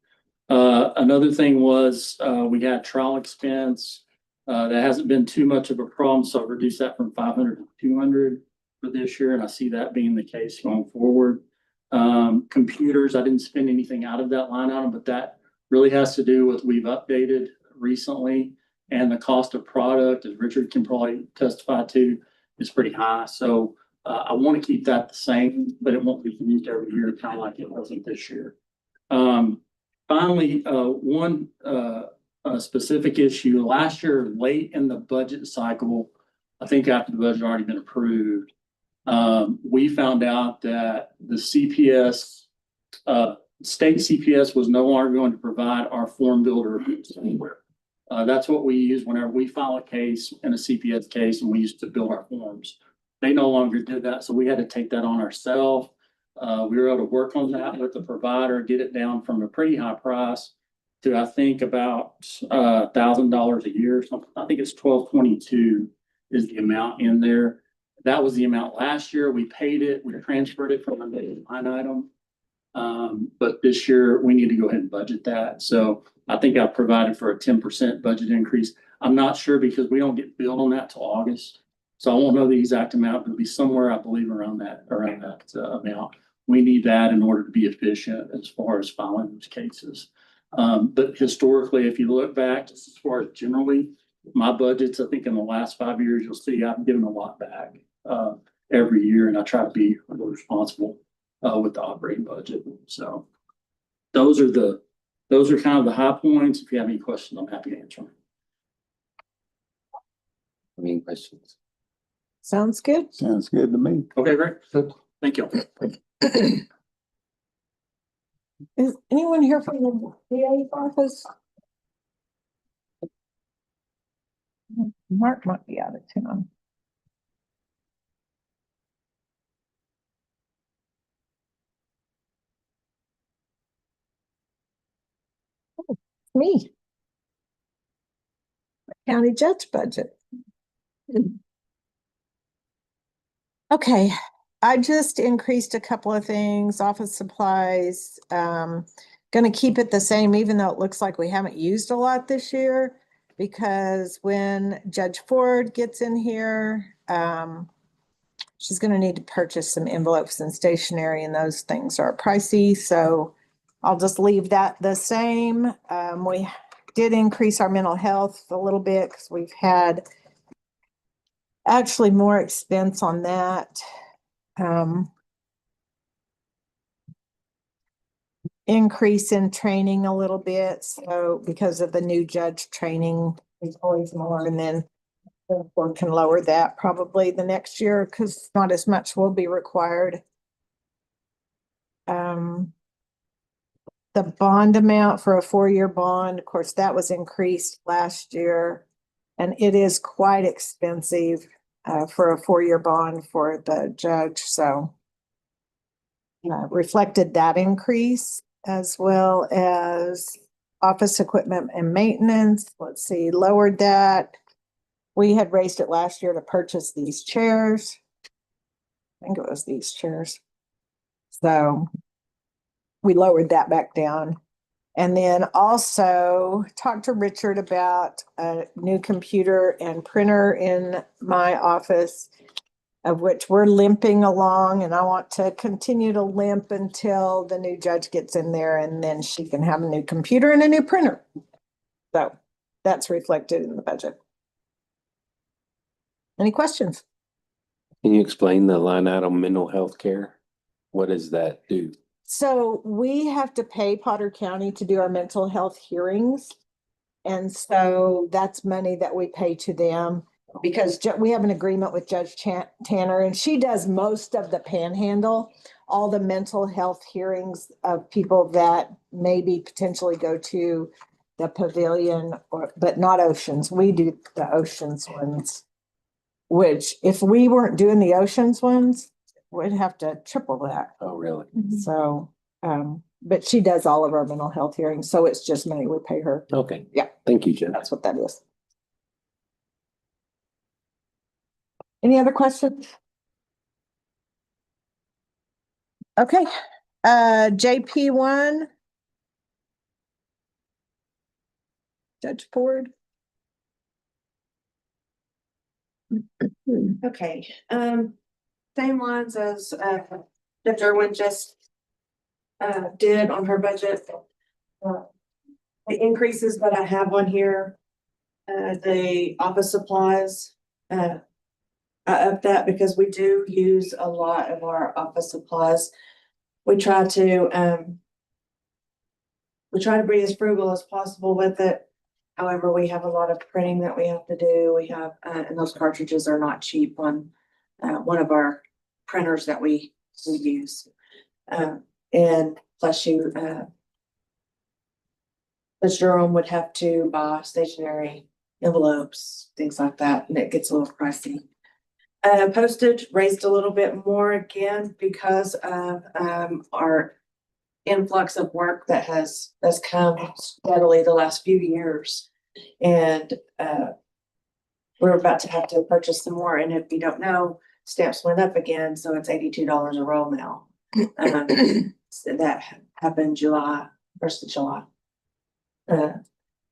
Another thing was we had trial expense. That hasn't been too much of a problem, so I've reduced that from 500 to 200 for this year, and I see that being the case going forward. Computers, I didn't spend anything out of that line item, but that really has to do with we've updated recently, and the cost of product, as Richard can probably testify to, is pretty high. So I want to keep that the same, but it won't be used every year, kind of like it wasn't this year. Finally, one specific issue. Last year, late in the budget cycle, I think after the budget had already been approved, we found out that the CPS, state CPS was no longer going to provide our form builder anywhere. That's what we use whenever we file a case in a CPS case, and we used to build our forms. They no longer did that, so we had to take that on ourselves. We were able to work on that with the provider, get it down from a pretty high price to, I think, about $1,000 a year or something. I think it's 1222 is the amount in there. That was the amount last year. We paid it, we transferred it from a line item. But this year we need to go ahead and budget that. So I think I provided for a 10% budget increase. I'm not sure because we don't get billed on that till August. So I won't know the exact amount. It'll be somewhere, I believe, around that amount. We need that in order to be efficient as far as filing those cases. But historically, if you look back, just as far as generally, my budgets, I think in the last 5 years, you'll see I've given a lot back every year, and I try to be responsible with the operating budget. So those are kind of the high points. If you have any questions, I'm happy to answer them. Any questions? Sounds good. Sounds good to me. Okay, great. Thank you. Is anyone here from the DA's office? Mark might be out of town. Oh, me. County judge budget. Okay, I just increased a couple of things, office supplies. Gonna keep it the same, even though it looks like we haven't used a lot this year. Because when Judge Ford gets in here, she's gonna need to purchase some envelopes and stationery, and those things are pricey, so I'll just leave that the same. We did increase our mental health a little bit because we've had actually more expense on that. Increase in training a little bit, so because of the new judge training is always more, and then we can lower that probably the next year because not as much will be required. The bond amount for a 4-year bond, of course, that was increased last year, and it is quite expensive for a 4-year bond for the judge, so reflected that increase, as well as office equipment and maintenance. Let's see, lowered that. We had raised it last year to purchase these chairs. I think it was these chairs. So we lowered that back down. And then also talked to Richard about a new computer and printer in my office, of which we're limping along, and I want to continue to limp until the new judge gets in there, and then she can have a new computer and a new printer. So that's reflected in the budget. Any questions? Can you explain the line item mental health care? What does that do? So we have to pay Potter County to do our mental health hearings. And so that's money that we pay to them because we have an agreement with Judge Tanner, and she does most of the Panhandle, all the mental health hearings of people that maybe potentially go to the pavilion, but not Oceans. We do the Oceans ones, which if we weren't doing the Oceans ones, we'd have to triple that. Oh, really? So, but she does all of our mental health hearings, so it's just money we pay her. Okay. Yeah. Thank you, Jen. That's what that is. Any other questions? Okay, JP1. Judge Ford. Okay, same lines as Judge Irwin just did on her budget. The increases that I have on here, the office supplies, I upped that because we do use a lot of our office supplies. We try to be as frugal as possible with it. However, we have a lot of printing that we have to do. We have, and those cartridges are not cheap on one of our printers that we use. And plus Mr. Jerome would have to buy stationery, envelopes, things like that, and it gets a little pricey. Postage raised a little bit more again because of our influx of work that has come steadily the last few years. And, we're about to have to purchase some more, and if you don't know, stamps went up again, so it's $82 a roll now. So that happened July, 1st of July.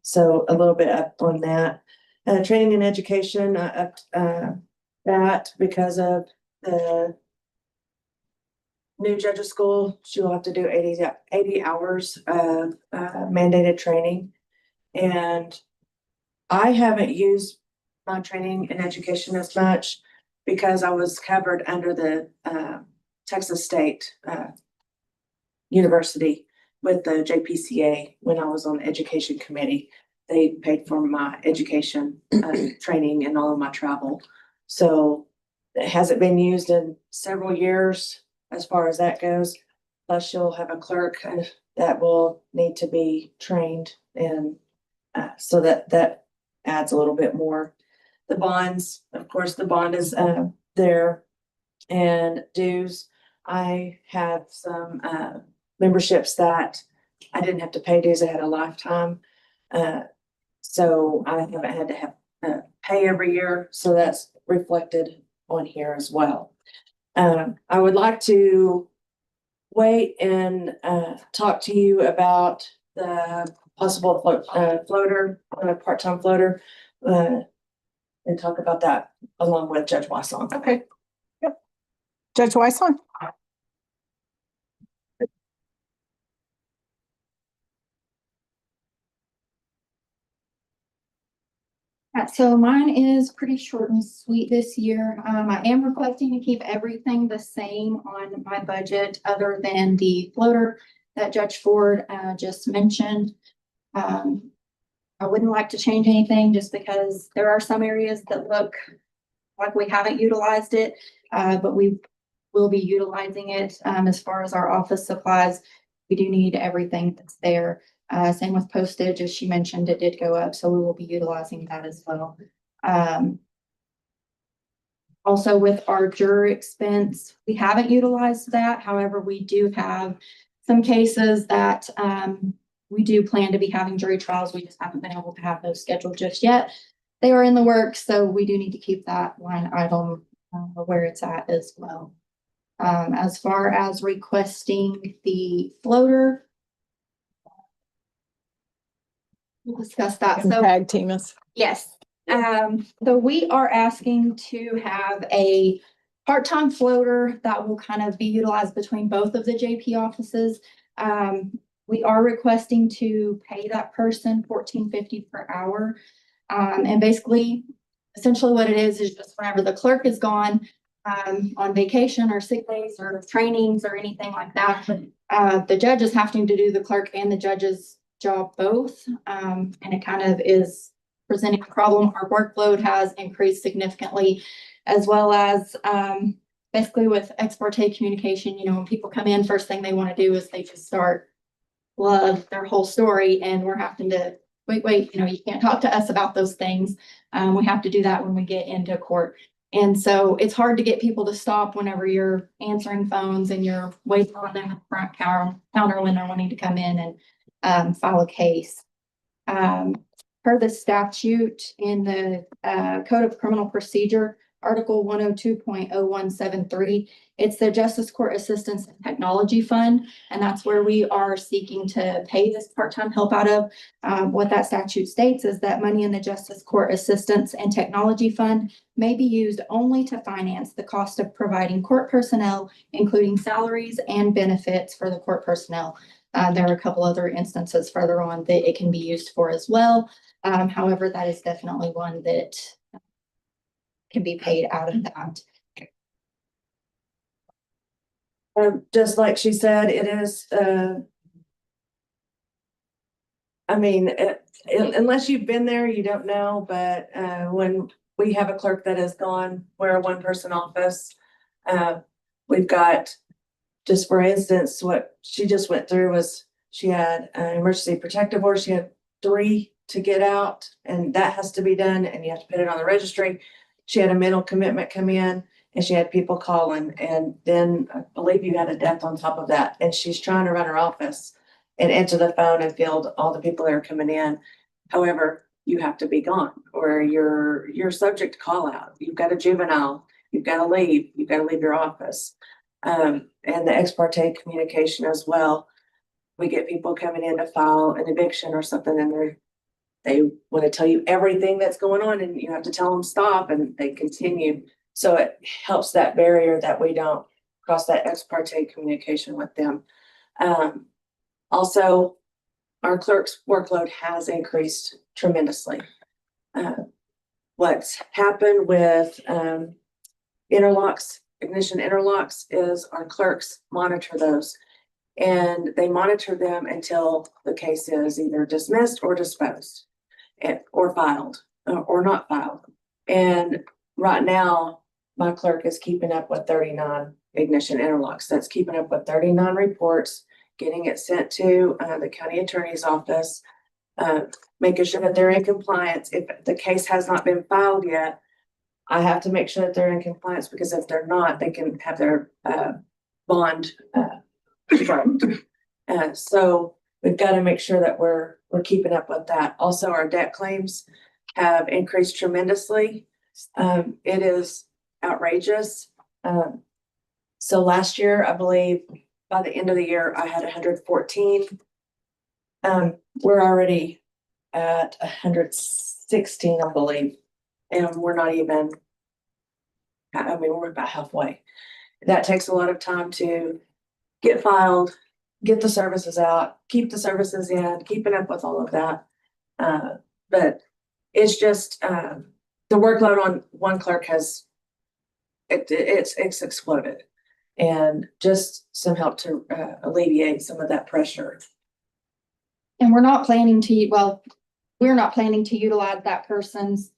So a little bit up on that. Training and education, upped, that because of the new judge of school, she will have to do 80 hours of mandated training. And I haven't used my training and education as much because I was covered under the Texas State University with the JPCA when I was on the education committee. They paid for my education training and all of my travel. So it hasn't been used in several years as far as that goes. Plus you'll have a clerk that will need to be trained, and so that adds a little bit more. The bonds, of course, the bond is there, and dues. I have some memberships that I didn't have to pay dues. I had a lifetime. So I haven't had to have pay every year. So that's reflected on here as well. I would like to wait and talk to you about the possible floater, part-time floater, and talk about that along with Judge Wysong. Okay. Yep. Judge Wysong? So mine is pretty short and sweet this year. I am requesting to keep everything the same on my budget other than the floater that Judge Ford just mentioned. I wouldn't like to change anything just because there are some areas that look like we haven't utilized it, but we will be utilizing it. As far as our office supplies, we do need everything that's there. Same with postage, as she mentioned, it did go up, so we will be utilizing that as well. Also with our juror expense, we haven't utilized that. However, we do have some cases that we do plan to be having jury trials. We just haven't been able to have those scheduled just yet. They are in the works, so we do need to keep that line item where it's at as well. As far as requesting the floater, we'll discuss that. And So tag team us. yes, so we are asking to have a part-time floater that will kind of be utilized between both of the JP offices. We are requesting to pay that person $14.50 per hour. And basically, essentially what it is just whenever the clerk is gone on vacation or sick days or trainings or anything like that, the judge is having to do the clerk and the judge's job both. And it kind of is presenting a problem. Our workload has increased significantly, as well as basically with ex parte communication. You know, when people come in, first thing they want to do is they just start their whole story, and we're having to wait, you know, you can't talk to us about those things. We have to do that when we get into court. And so it's hard to get people to stop whenever you're answering phones and you're waiting on them at the front counter when they're wanting to come in and file a case. Per the statute in the Code of Criminal Procedure, Article 102.0173, it's the Justice Court Assistance and Technology Fund, and that's where we are seeking to pay this part-time help out of. What that statute states is that money in the Justice Court Assistance and Technology Fund may be used only to finance the cost of providing court personnel, including salaries and benefits for the court personnel. There are a couple other instances further on that it can be used for as well. However, that is definitely one that can be paid out of that. Just like she said, it is, I mean, unless you've been there, you don't know, but when we have a clerk that is gone, we're a one-person office. We've got, just for instance, what she just went through was she had an emergency protective order. She had 3 to get out, and that has to be done, and you have to put it on the registry. She had a mental commitment come in, and she had people calling, and then I believe you had a death on top of that, and she's trying to run her office and answer the phone and field all the people that are coming in. However, you have to be gone, or you're subject to call out. You've got a juvenile, you've got to leave your office. And the ex parte communication as well. We get people coming in to file an eviction or something, and they want to tell you everything that's going on, and you have to tell them stop, and they continue. So it helps that barrier that we don't cross that ex parte communication with them. Also, our clerk's workload has increased tremendously. What's happened with ignition interlocks is our clerks monitor those, and they monitor them until the case is either dismissed or disposed, or filed, or not filed. And right now, my clerk is keeping up with 39 ignition interlocks. That's keeping up with 39 reports, getting it sent to the county attorney's office, making sure that they're in compliance. If the case has not been filed yet, I have to make sure that they're in compliance, because if they're not, they can have their bond stroked. So we've got to make sure that we're keeping up with that. Also, our debt claims have increased tremendously. It is outrageous. So last year, I believe by the end of the year, I had 114. We're already at 116, I believe. And we're not even, we're about halfway. That takes a lot of time to get filed, get the services out, keep the services in, keeping up with all of that. But it's just, the workload on one clerk it's exploded. And just some help to alleviate some of that pressure. And we're not planning to utilize that person's,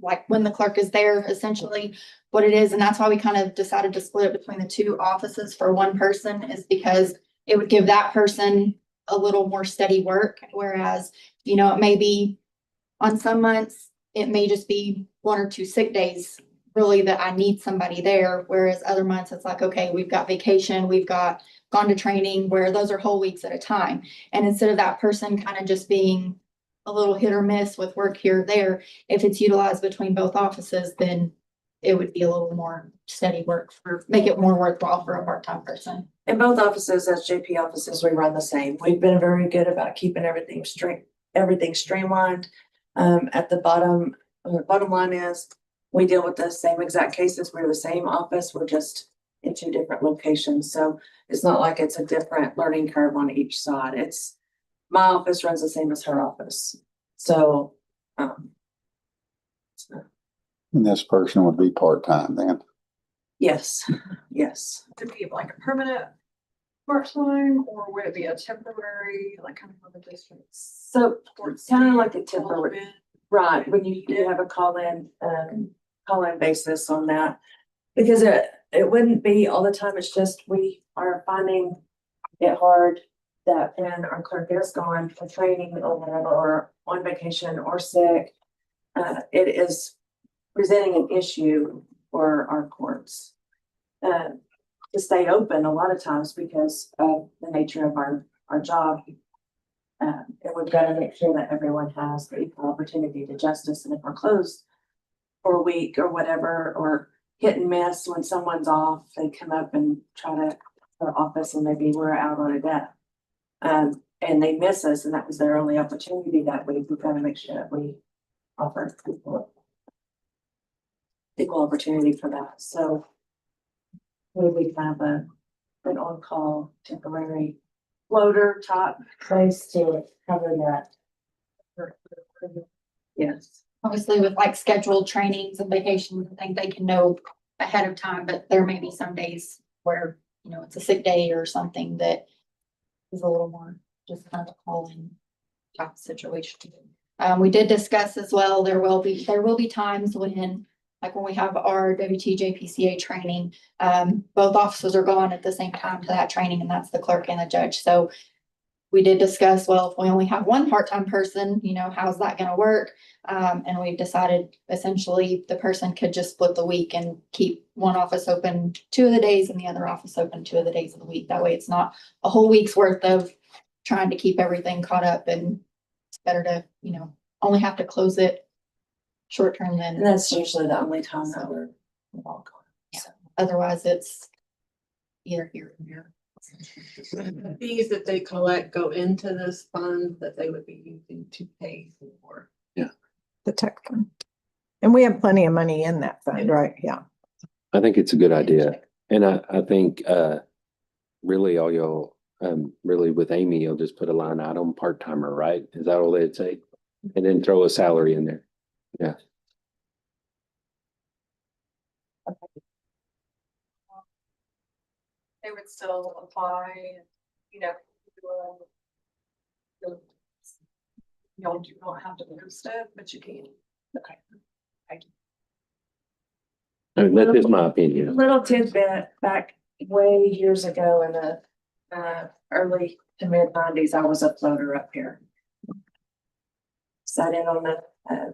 like when the clerk is there, essentially what it is. And that's why we kind of decided to split it between the two offices for one person, is because it would give that person a little more steady work. Whereas, it may be on some months, it may just be 1 or 2 sick days really that I need somebody there. Whereas other months it's like, okay, we've got vacation, we've got gone to training, where those are whole weeks at a time. And instead of that person kind of just being a little hit or miss with work here or there, if it's utilized between both offices, then it would be a little more steady work make it more worthwhile for a part-time person. In both offices, as JP offices, we run the same. We've been very good about keeping everything streamlined. At the bottom line is we deal with the same exact cases. We're the same office. We're just in 2 different locations. So it's not like it's a different learning curve on each side. My office runs the same as her office. So, And this person would be part-time then? yes. Would it be like a permanent part-time, or would it be a temporary, like kind of on the district? So it's kind of like a temporary, right, when you have a call-in basis on that. Because it wouldn't be all the time. It's just we are finding it hard that when our clerk is gone for training or on vacation or sick, it is presenting an issue for our courts to stay open a lot of times because of the nature of our job. And we've got to make sure that everyone has the equal opportunity to justice. And if we're closed for a week or whatever, or hit and miss when someone's off, they come up and try to the office, and maybe we're out on a death. And they miss us, and that was their only opportunity that week. We've got to make sure that we offer equal opportunity for that. So we have an on-call temporary floater top place to cover that. Yes. Obviously with like scheduled trainings and vacations and things, they can know ahead of time, but there may be some days where, it's a sick day or something that is a little more just kind of a call-in type of situation. We did discuss as well, there will be times when, like when we have our WTJPCA training, both officers are gone at the same time to that training, and that's the clerk and the judge. So we did discuss, well, if we only have one part-time person, you know, how's that gonna work? And we've decided essentially the person could just split the week and keep one office open 2 of the days and the other office open 2 of the days of the week. That way it's not a whole week's worth of trying to keep everything caught up, and it's better to, you know, only have to close it short term And than, that's usually the only time that we're all going. So. otherwise it's either here or here. Fees that they collect go into this fund that they would be using to pay for. The tech fund. And we have plenty of money in that fund, right? Yeah. I think it's a good idea. And I think, really all y'all, really with Amy, you'll just put a line item, part-timer, right? Is that all they'd say? And then throw a salary in there. Yeah. They would still apply, you know. Y'all do not have to post it, but you can. Okay. I mean, that's just my opinion. Little tidbit, back way years ago in the early to mid nineties, I was a floater up here. Sat in on the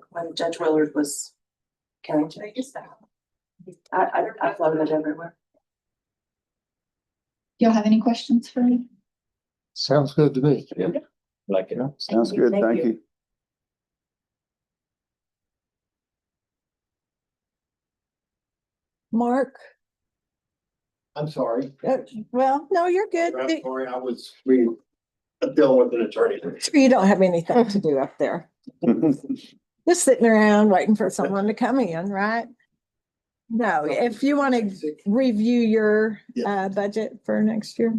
when Judge Willard was county judge. I floated everywhere. Do y'all have any questions for me? Sounds good to me. Yeah. Like it. Yeah, sounds you. good. Thank Thank you. you. Mark? I'm sorry. Well, no, you're good. I'm sorry, I was dealing with an attorney. You don't have anything to do up there. Just sitting around waiting for someone to come in, right? No, if you want to review your budget for next year.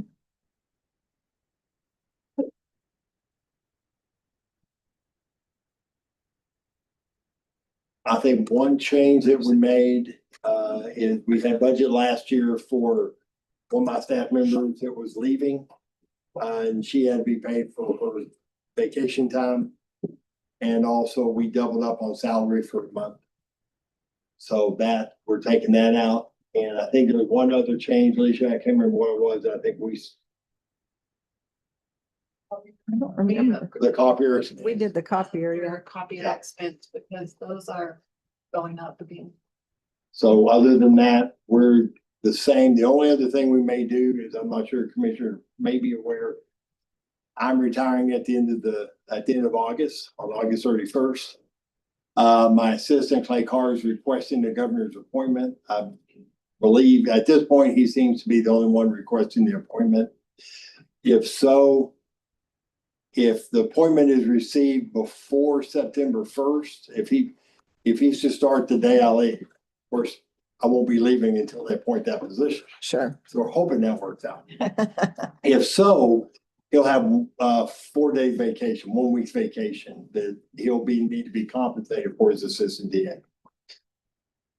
I think one change that we made, is we had budget last year for one of my staff members that was leaving. And she had to be paid for her vacation time. And also we doubled up on salary for a month. So that, we're taking that out. And I think there was one other change, Alicia, I can't remember what it was. I think I don't remember. the copier. We did the copier, yeah. Your copy of expense, because those are going up again. So other than that, we're the same. The only other thing we may do is, I'm not sure Commissioner may be aware, I'm retiring at the end of August, on August 31st. My assistant Clay Carr is requesting the governor's appointment. I believe at this point, he seems to be the only one requesting the appointment. If so, if the appointment is received before September 1st, if he's to start the day I leave, of course, I won't be leaving until they appoint that position. Sure. So we're hoping that works out. If so, he'll have 4 days vacation, 1 week's vacation that he'll need to be compensated for his assistant DA.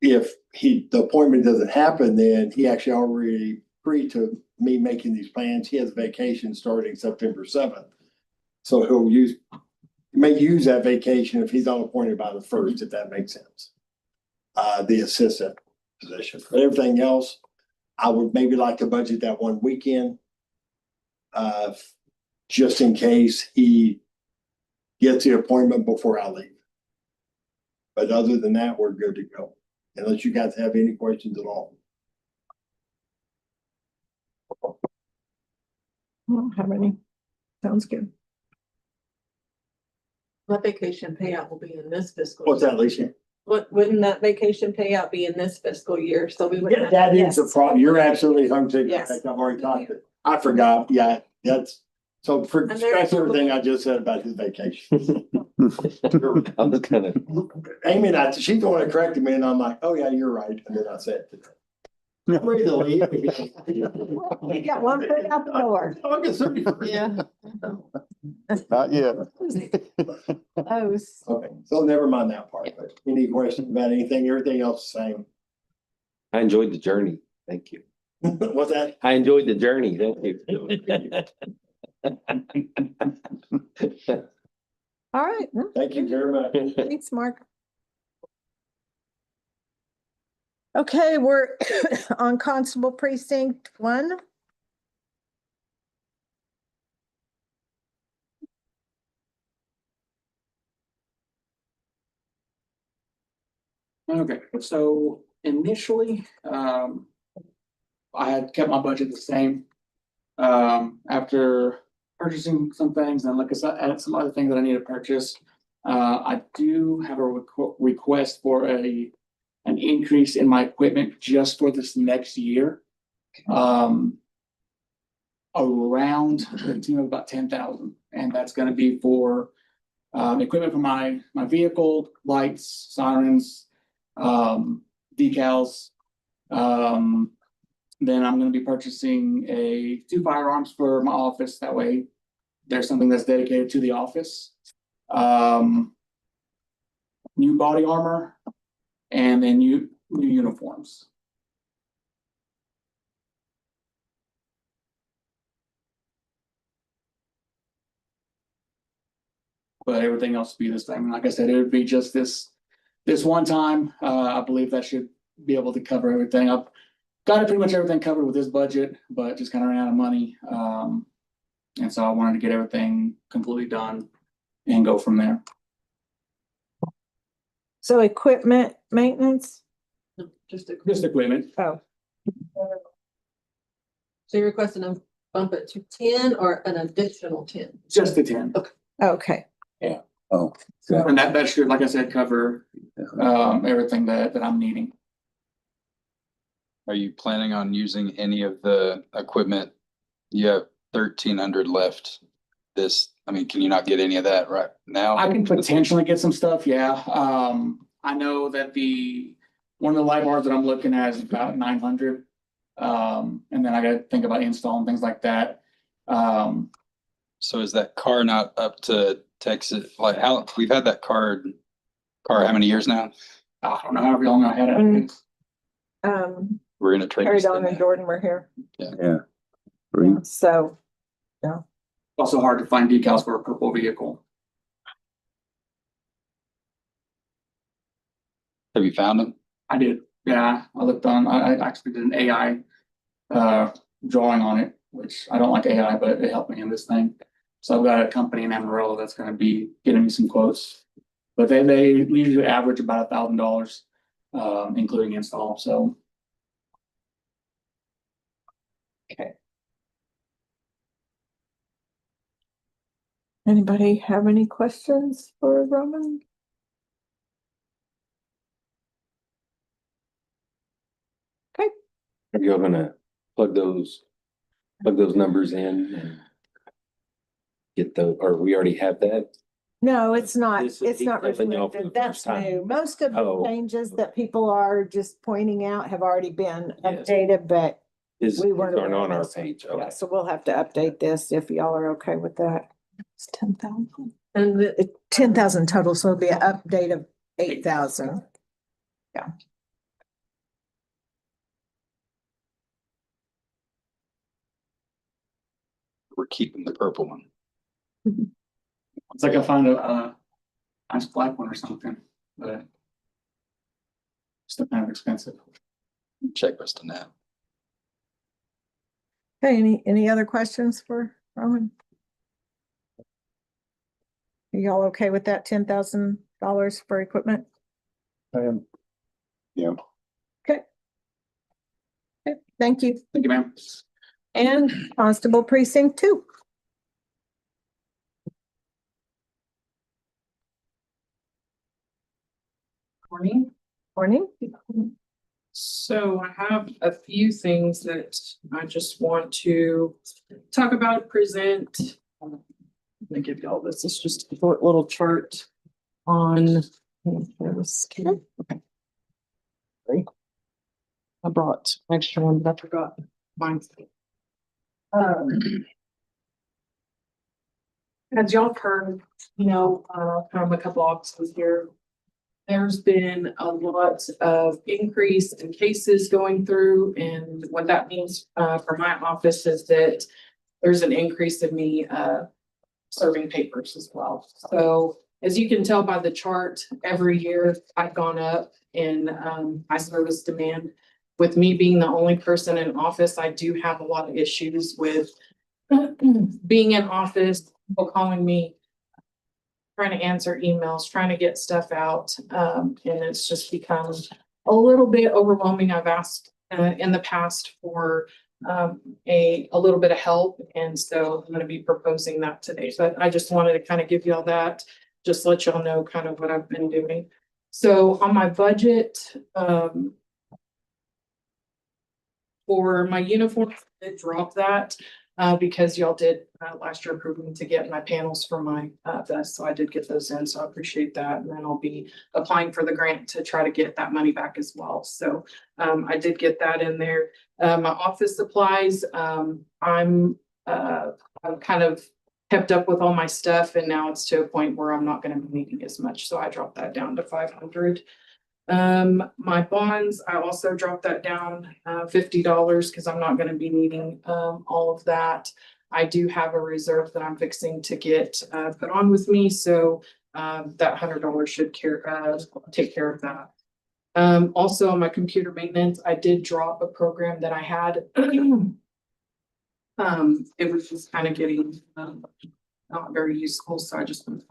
If the appointment doesn't happen, then he actually already agreed to me making these plans. He has vacation starting September 7th. So he may use that vacation if he's not appointed by the 1st, if that makes sense. The assistant position. But everything else, I would maybe like to budget that 1 weekend. Just in case he gets the appointment before I leave. But other than that, we're good to go. Unless you guys have any questions at all. I don't have any. Sounds good. What vacation payout will be in this fiscal? What's that, Alicia? Wouldn't that vacation payout be in this fiscal year? So we would. Yeah, that is the problem. You're absolutely hung to. Yes. I've already talked it. I forgot. Yeah, that's, so for And there's- scratch everything I just said about his vacation. I was kind of, Amy and she's the one that corrected me and I'm like, oh yeah, you're right. And then I said, I'm ready to leave. You got one foot out the door. August 31st. Yeah. Not yet. Close. Okay, so never mind that part, but any questions about anything, everything else the same? I enjoyed the journey. Thank you. What's that? I enjoyed the journey. Thank you. All right. Thank you very much. Thanks, Mark. Okay, we're on Constable Precinct 1. Okay, so initially, I had kept my budget the same. After purchasing some things and look at some other things that I need to purchase, I do have a request for an increase in my equipment just for this next year. Around the tune of about 10,000, and that's going to be for equipment for my vehicle, lights, sirens, decals. Then I'm going to be purchasing two firearms for my office. That way, there's something that's dedicated to the office. New body armor, and then new uniforms. But everything else will be the same. Like I said, it would be just this one time. I believe that should be able to cover everything. I've got pretty much everything covered with this budget, but just kind of ran out of money. And so I wanted to get everything completely done and go from there. So equipment maintenance? Just equipment. Oh, So you're requesting a bump it to 10 or an additional 10? Just the 10. okay. Oh, And that should, like I said, cover everything that I'm needing. Are you planning on using any of the equipment? You have 1,300 left. Can you not get any of that right now? I can potentially get some stuff, yeah. I know that one of the light bars that I'm looking at is about 900. And then I gotta think about installing things like that. So is that car not up to Texas? Like we've had that car how many years now? I don't know how long I had it. We're gonna trade. Harry, Dawn, and Jordan were here. yeah. So, Also hard to find decals for a purple vehicle. Have you found them? I did, yeah. I actually did an AI drawing on it, which I don't like AI, but it helped me in this thing. So I've got a company in Amarillo that's going to be getting me some quotes, but they usually average about $1,000, including install. So. okay. Anybody have any questions for Roman? Okay. Are you all gonna plug those numbers in and get or we already have that? No, it's not. This is It's not something y'all for the reflected. That's first time. new. Most of the Oh. changes that people are just pointing out have already been Yes. updated, but These we weren't aren't aware on of our this. page. Yeah, Okay. so we'll have to update this if y'all are okay with that. It's 10,000. And 10,000 total, so it'll be an update of 8,000. Yeah. We're keeping the purple one. It's like I find a nice black one or something, but still kind of expensive. Check us on that. Okay, any other questions for Roman? Are y'all okay with that $10,000 for equipment? I am. Yeah. Okay. Okay, thank you. Thank you, ma'am. And Constable Precinct 2. Morning. Morning. So I have a few things that I just want to talk about, present. Let me give you all this. It's just a short little chart on. Okay. Sorry. I brought an extra one, but I forgot mine. As y'all heard, from a couple offices here, there's been a lot of increase in cases going through, and what that means for my office is that there's an increase in me serving papers as well. So as you can tell by the chart, every year I've gone up in my service demand. With me being the only person in office, I do have a lot of issues with being in office, people calling me trying to answer emails, trying to get stuff out. And it's just become a little bit overwhelming. I've asked in the past for a little bit of help. And so I'm going to be proposing that today. But I just wanted to kind of give you all that, just let y'all know kind of what I've been doing. So on my budget, for my uniform, I did drop that because y'all did last year approve me to get my panels for my vest. So I did get those in. So I appreciate that. And then I'll be applying for the grant to try to get that money back as well. So I did get that in there. My office supplies, I'm kind of kept up with all my stuff, and now it's to a point where I'm not going to be needing as much. So I dropped that down to 500. My bonds, I also dropped that down $50 because I'm not going to be needing all of that. I do have a reserve that I'm fixing to get put on with me, so that $100 should take care of that. Also on my computer maintenance, I did drop a program that I had. It was just kind of getting not very useful, so I just went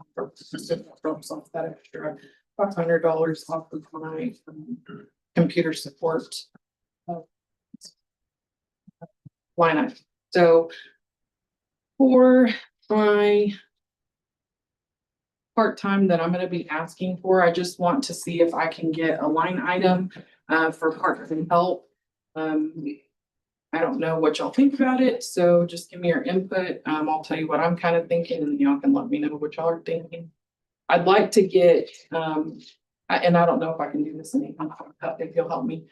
drops off that extra $500 off of my computer support line item. So for my part-time that I'm going to be asking for, I just want to see if I can get a line item for part-time help. I don't know what y'all think about it, so just give me your input. I'll tell you what I'm kind of thinking, and y'all can let me know what y'all are thinking. I'd like to get, and I don't know if I can do this if you'll help me.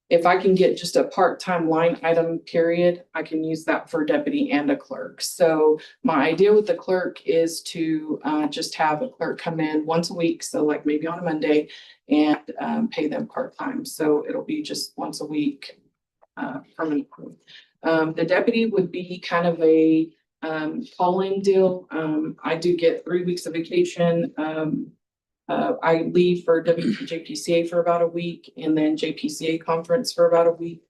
If I can get just a part-time line item period, I can use that for deputy and a clerk. So my idea with the clerk is to just have a clerk come in once a week. So like maybe on a Monday, and pay them part-time. So it'll be just once a week permanently. The deputy would be kind of a calling deal. I do get 3 weeks of vacation. I leave for WJPCA for about a week, and then JPCA conference for about a week.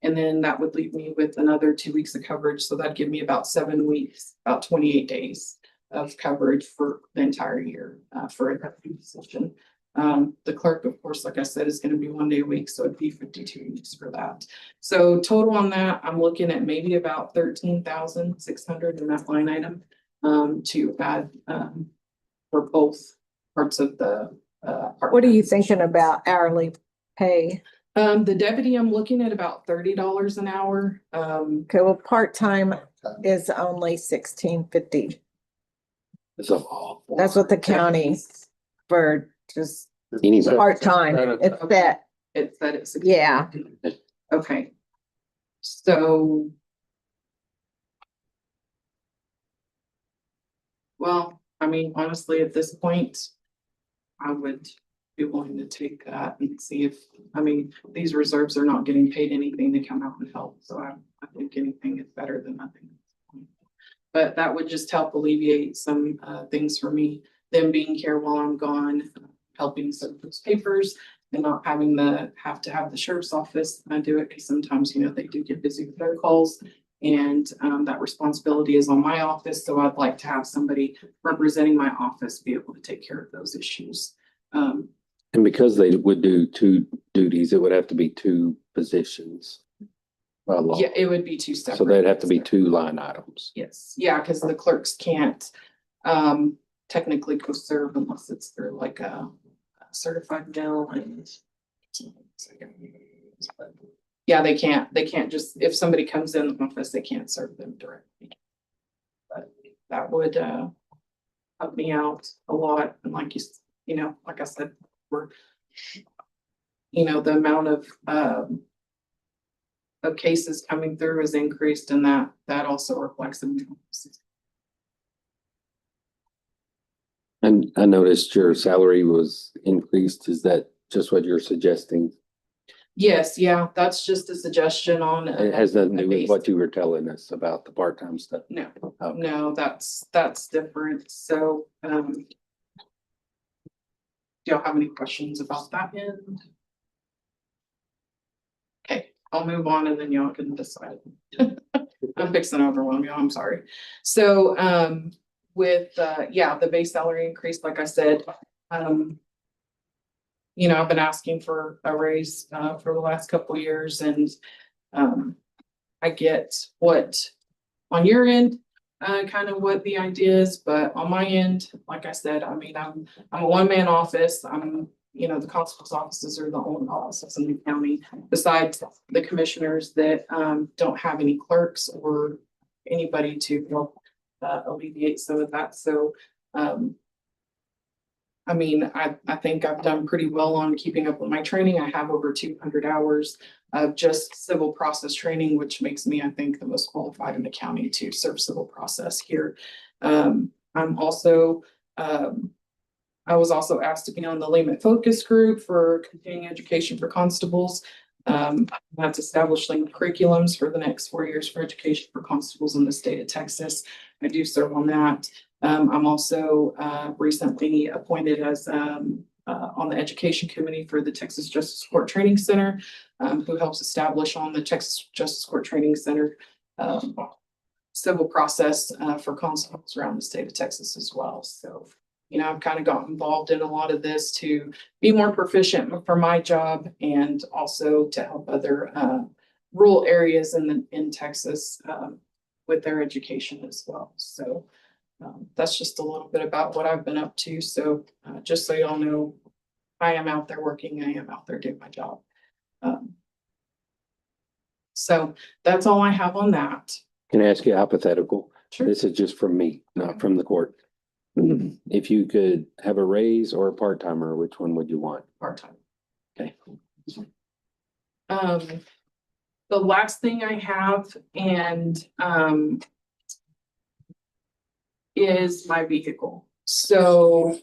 And then that would leave me with another 2 weeks of coverage. So that'd give me about 7 weeks, about 28 days of coverage for the entire year for a deputy position. The clerk, of course, like I said, is going to be 1 day a week. So it'd be 52 weeks for that. So total on that, I'm looking at maybe about 13,600 in that line item to add for both parts of the What are you thinking about hourly pay? The deputy, I'm looking at about $30 an hour. Okay, well, part-time is only $16.50. So That's what the county for just anyway, part-time, it's that, It said it's. yeah. Okay. So. Well, I mean, honestly, at this point, I would be willing to take that and see if, I mean, these reserves are not getting paid anything to come out and help. So I think anything is better than nothing. But that would just help alleviate some things for me, them being here while I'm gone, helping set those papers and not having to have the sheriff's office do it, because sometimes, you know, they do get busy with their calls, and that responsibility is on my office. So I'd like to have somebody representing my office be able to take care of those issues. and because they would do 2 duties, it would have to be 2 positions. By law. Yeah, it would be 2 separate. So they'd have to be 2 line items. Yes, yeah, because the clerks can't technically go serve unless it's through like a certified mail. And yeah, they can't just, if somebody comes in the office, they can't serve them directly. But that would help me out a lot. And like you know, like I said, the amount of cases coming through is increased, and that also reflects in. And I noticed your salary was increased. Is that just what you're suggesting? Yes, yeah, that's just a suggestion on. It has nothing to do with what you were telling us about the part-time stuff. No, Okay. no, that's different. So, do y'all have any questions about that end? Okay, I'll move on and then y'all can decide. I'm fixing to overwhelm y'all, I'm sorry. So, with, the base salary increase, like I said, I've been asking for a raise, for the last couple of years and, I get what on your end, kind of what the idea is, but on my end, like I said, I mean, I'm a one-man office. The constable's offices are the only offices in the county besides the commissioners that, don't have any clerks or anybody to help, alleviate some of that. So, I think I've done pretty well on keeping up with my training. I have over 200 hours of just civil process training, which makes me, I think, the most qualified in the county to serve civil process here. I'm also, I was also asked to be on the Lehman Focus Group for continuing education for constables. That's establishing curriculums for the next 4 years for education for constables in the state of Texas. I do serve on that. I'm also recently appointed as on the education committee for the Texas Justice Court Training Center, who helps establish on the Texas Justice Court Training Center civil process for constables around the state of Texas as well. So, I've kind of gotten involved in a lot of this to be more proficient for my job and also to help other rural areas in Texas with their education as well. So that's just a little bit about what I've been up to. So just so y'all know, I am out there working. I am out there doing my job. So that's all I have on that. Can I ask you a hypothetical? Sure. This is just from me, not from the court. If you could have a raise or a part-timer, which one would you want? Part-time. Okay. The last thing I have is my vehicle. So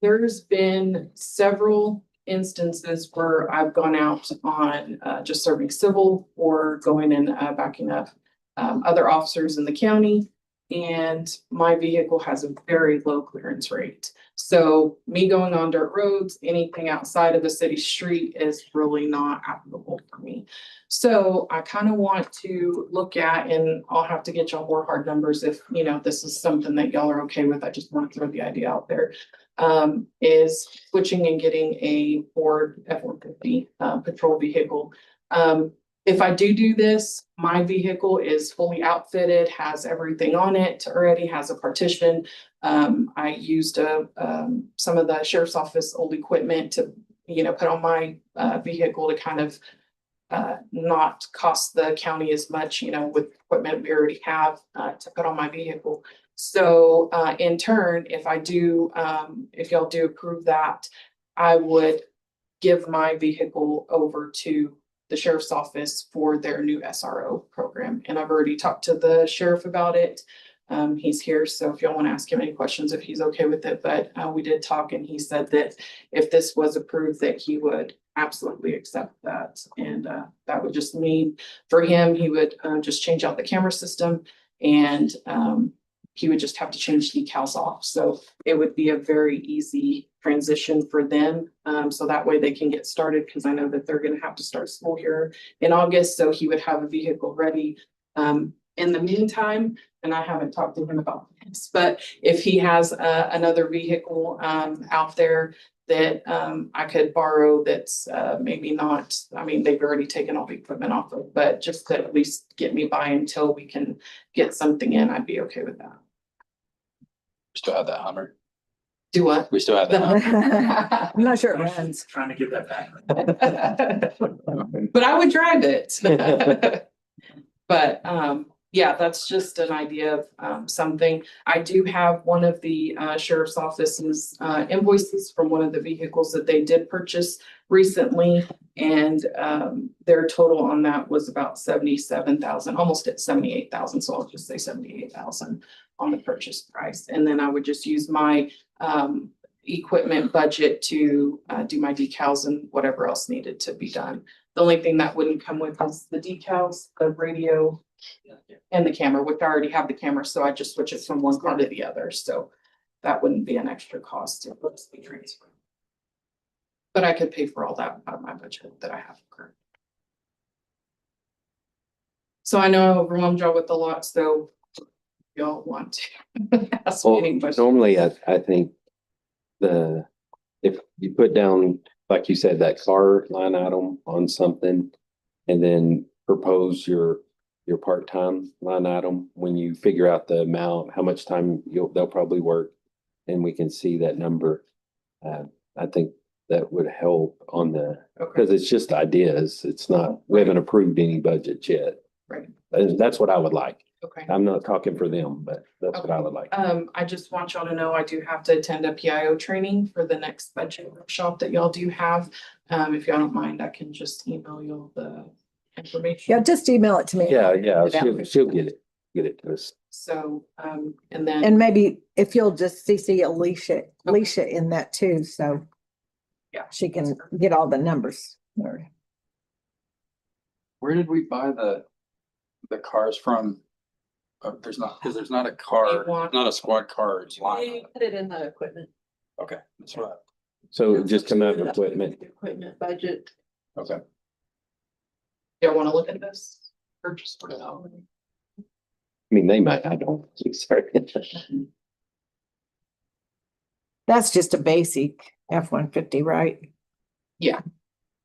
there's been several instances where I've gone out on just serving civil or going and backing up other officers in the county. And my vehicle has a very low clearance rate. So me going on dirt roads, anything outside of the city street is really not applicable for me. So I kind of want to look at, and I'll have to get y'all more hard numbers if, this is something that y'all are okay with. I just want to throw the idea out there, is switching and getting a Ford F-150 patrol vehicle. If I do this, my vehicle is fully outfitted, has everything on it already, has a partition. I used some of the sheriff's office old equipment to, put on my vehicle to kind of not cost the county as much, with equipment we already have to put on my vehicle. So in turn, if y'all do approve that, I would give my vehicle over to the sheriff's office for their new SRO program. And I've already talked to the sheriff about it. He's here, so if y'all want to ask him any questions, if he's okay with it, but we did talk and he said that if this was approved, that he would absolutely accept that. And that would just mean for him, he would just change out the camera system and he would just have to change decals off. So it would be a very easy transition for them. So that way they can get started, because I know that they're going to have to start school here in August. So he would have a vehicle ready. In the meantime, and I haven't talked to him about this, but if he has another vehicle out there that I could borrow that's maybe not, they've already taken all the equipment off of, but just to at least get me by until we can get something in, I'd be okay with that. Still have that Hummer. Do what? We still have that Hummer. I'm not sure it runs. Trying to get that back. But I would drive it. But yeah, that's just an idea of something. I do have one of the sheriff's office's invoices from one of the vehicles that they did purchase recently. And their total on that was about 77,000, almost at 78,000. So I'll just say 78,000 on the purchase price. And then I would just use my equipment budget to do my decals and whatever else needed to be done. The only thing that wouldn't come with is the decals, the radio, and the camera, which I already have the camera, so I just switch it from one car to the other. So that wouldn't be an extra cost to be transferred. But I could pay for all that out of my budget that I have currently. So I know I overwhelmed y'all with a lot, so y'all want to ask me Well, any questions. normally I think if you put down, like you said, that car line item on something and then propose your part-time line item, when you figure out the amount, how much time they'll probably work, and we can see that number. I think that would help on because it's just ideas. It's not, we haven't approved any budget yet. Right. And that's what I would like. Okay. I'm not talking for them, but that's what I would like. I just want y'all to know I do have to attend a PIO training for the next budget workshop that y'all do have. If y'all don't mind, I can just email you the information. Yeah, just email it to me. Yeah, Put it out. she'll get it to us. So, and then. And maybe if you'll just CC Alicia in that too, so. Yeah. She can get all the numbers. Where did we buy the cars from? There's not a car, not a squad car. It's line. Put it in the equipment. Okay, that's right. So just come out of equipment. Equipment budget. Okay. Y'all want to look at this? Or just put it out? I mean, they might, I don't, sorry. That's just a basic F-150, right? Yeah.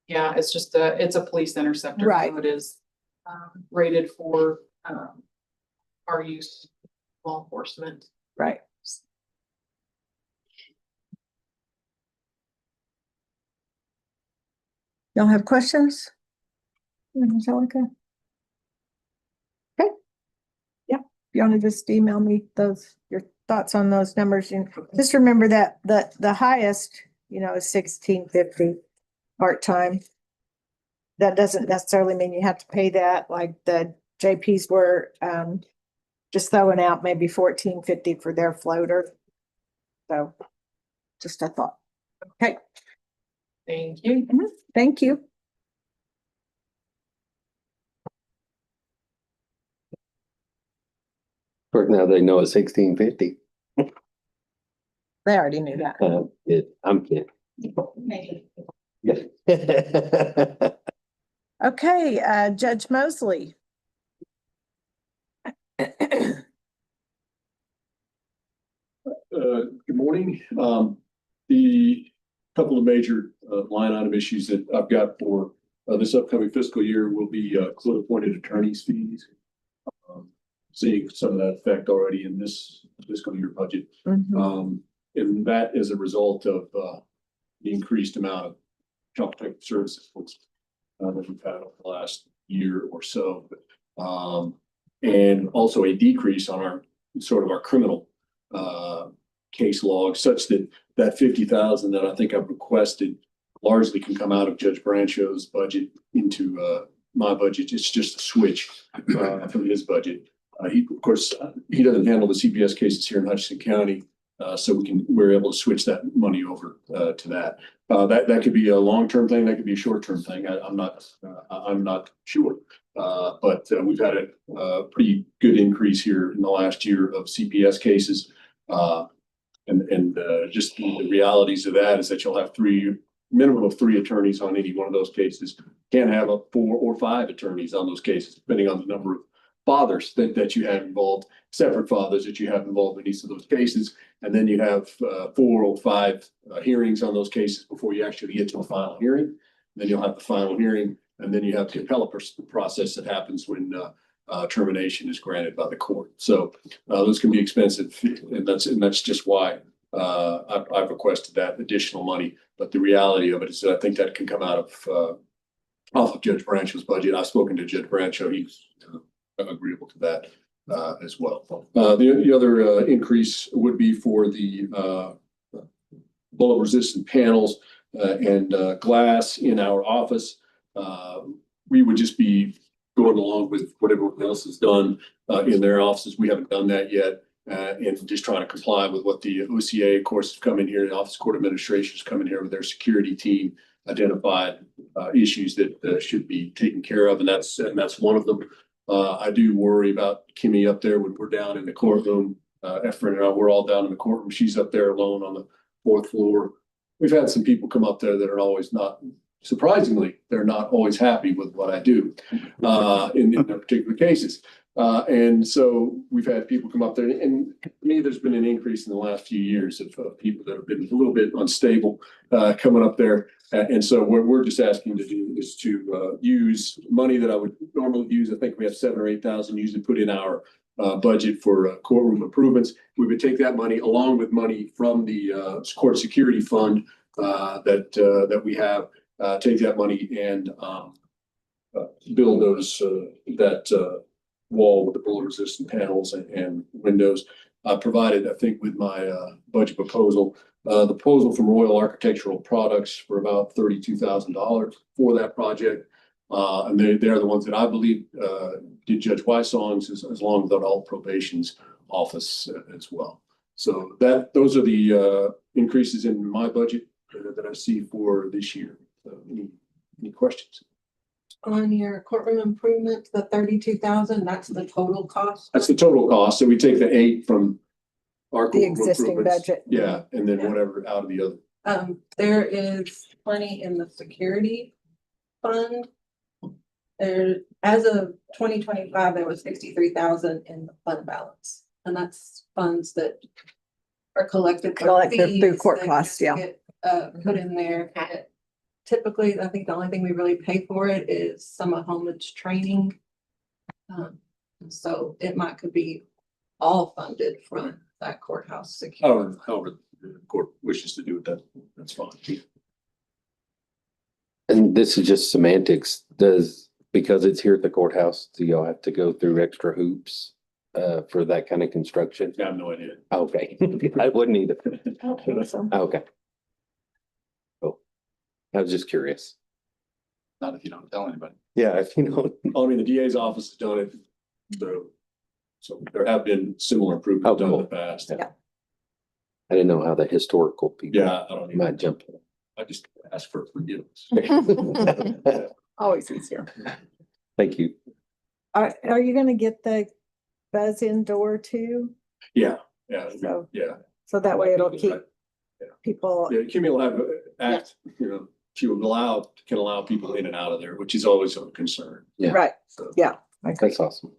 Yeah, it's just it's a police interceptor. Right. So it is rated for our use, law enforcement. Right. Y'all have questions? Angelica? Okay. Yeah, if you want to just email me your thoughts on those numbers, and just remember that the highest, is 1650 part-time. That doesn't necessarily mean you have to pay that, like the JPs were just throwing out maybe 1450 for their floater. So just a thought. Okay. Thank you. Thank you. Of course, now they know it's 1650. They already knew that. I'm kidding. Okay, Judge Mosley. Good morning. The couple of major line item issues that I've got for this upcoming fiscal year will be court-appointed attorneys' fees. Seeing some of that effect already in this fiscal year budget. And that is a result of the increased amount of child protective services that we've had over the last year or so. And also a decrease on our criminal case log, such that 50,000 that I think I've requested largely can come out of Judge Brancho's budget into my budget. It's just a switch from his budget. Of course, he doesn't handle the CPS cases here in Hutchinson County, so we're able to switch that money over to that. That could be a long-term thing. That could be a short-term thing. I'm not sure. But we've had a pretty good increase here in the last year of CPS cases. And just the realities of that is that you'll have minimum of 3 attorneys on any one of those cases. Can't have up 4 or 5 attorneys on those cases, depending on the number of fathers that you have involved, separate fathers that you have involved in each of those cases. And then you have 4 or 5 hearings on those cases before you actually get to a final hearing. Then you'll have the final hearing, and then you have the appellate process that happens when termination is granted by the court. So those can be expensive, and that's just why I've requested that additional money. But the reality of it is that I think that can come out of off of Judge Brancho's budget. I've spoken to Judge Brancho. He's agreeable to that as well. The other increase would be for the bullet resistant panels and glass in our office. We would just be going along with what everyone else has done in their offices. We haven't done that yet. And just trying to comply with what the OCA, of course, have come in here, the Office of Court Administration has come in here with their security team, identified issues that should be taken care of, and that's one of them. I do worry about Kimmy up there when we're down in the courtroom. Efren and I, we're all down in the courtroom. She's up there alone on the 4th floor. We've had some people come up there that are always not surprisingly, they're not always happy with what I do, in their particular cases. And so we've had people come up there, and to me, there's been an increase in the last few years of people that have been a little bit unstable, coming up there. And so what we're just asking to do is to, use money that I would normally use. I think we have 7,000 or 8,000 usually put in our, budget for, courtroom improvements. We would take that money along with money from the, court security fund, that we have, take that money and, build those, that, wall with the bullet resistant panels and windows, provided, I think, with my budget proposal. The proposal from Royal Architectural Products for about $32,000 for that project. And they're the ones that I believe did Judge Wysong's as long as adult probation's office as well. So those are the increases in my budget that I see for this year. Any questions? On your courtroom improvements, the 32,000, that's the total cost? That's the total cost. So we take the 8 from our The courtroom existing improvements. budget. Yeah, and then whatever out of the other. There is plenty in the security fund. There, as of 2025, there was 63,000 in the fund balance, and that's funds that are collected. for Collected through fees court that costs, yeah. get, put in there. Typically, I think the only thing we really pay for it is some of Homewood's training. So it could be all funded from that courthouse security. However the court wishes to do it, that's fine. And this is just semantics. Because it's here at the courthouse, do y'all have to go through extra hoops for that kind of construction? I have no idea. Okay, I wouldn't either. So, Okay. Cool. I was just curious. Not if you don't tell anybody. Yeah, if you know. I mean, the DA's office has done it, so there have been similar improvements done in the past. Yeah. I didn't know how the historical people. Yeah, I don't even, might jump. I just ask for forgiveness. always easier. Thank you. Are you gonna get the buzz indoor too? Yeah, So- yeah. So that way it'll keep people, Yeah, CUNY will have act, she will can allow people in and out of there, which is always a concern. Yeah. right, So, yeah. Okay. That's awesome.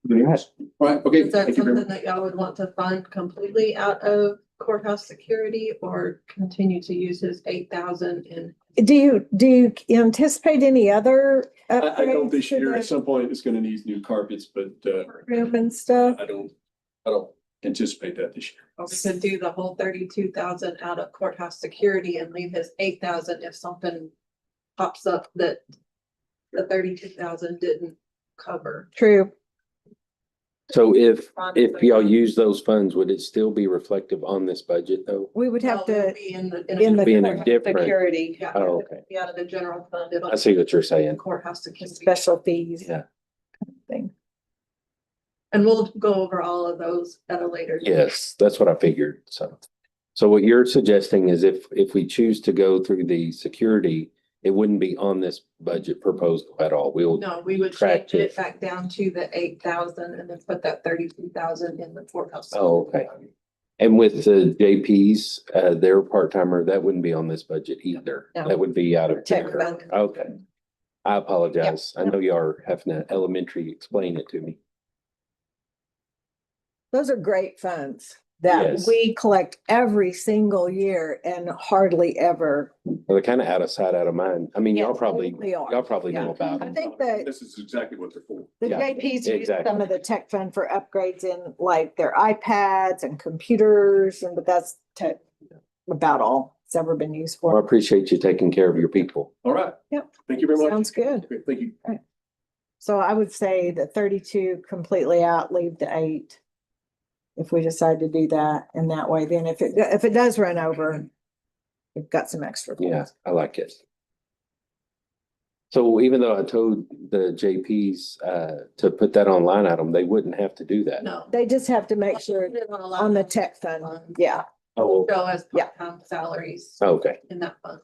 right, okay. Is that Thank you very something that y'all would want to fund completely out of courthouse security, or continue to use his 8,000 in? Do you anticipate any other I don't upgrades this to year, at the some point, it's gonna need new carpets, but room and stuff? I don't anticipate that this year. Or we could do the whole 32,000 out of courthouse security and leave his 8,000 if something pops up that the 32,000 didn't cover. True. So if y'all use those funds, would it still be reflective on this budget though? We would have No, it to, would be in the Be in a courthouse different- security, Yeah, Oh, okay. be out of the general fund. It'll I see what you're saying. Courthouse security. special fees. Yeah. Thing. And we'll go over all of those at a later. date. Yes, that's what I figured. So what you're suggesting is if we choose to go through the security, it wouldn't be on this budget proposal at all. We'll, No, we would Track change it. it back down to the 8,000 and then put that 32,000 in the courthouse. oh, okay. And with the JPs, their part-timer, that wouldn't be on this budget either. No. That would be out of. Tech there. fund. Okay. I apologize. I know you are having to elementary explain it to me. Those are great funds that Yes. we collect every single year and hardly ever. Well, they're kind of out of sight, out of mind. I mean, y'all Yes, probably they are. know Yeah. about I them. think that This is exactly what they're for. the Yeah, JPs use exactly. some of the tech fund for upgrades in like their iPads and computers, but that's about all it's ever been used Well, I for. appreciate you taking care of your people. All right. Yep. Thank you very much. Sounds good. Okay, thank you. So I would say the 32 completely out, leave the 8. If we decide to do that in that way, then if it does run over, we've got some extra. funds. Yeah, I like it. So even though I told the JPs to put that on line item, they wouldn't have to do that. No. They just have to make sure on the tech fund. Yeah. Oh, Show as Yeah. part-time salaries okay. in that fund.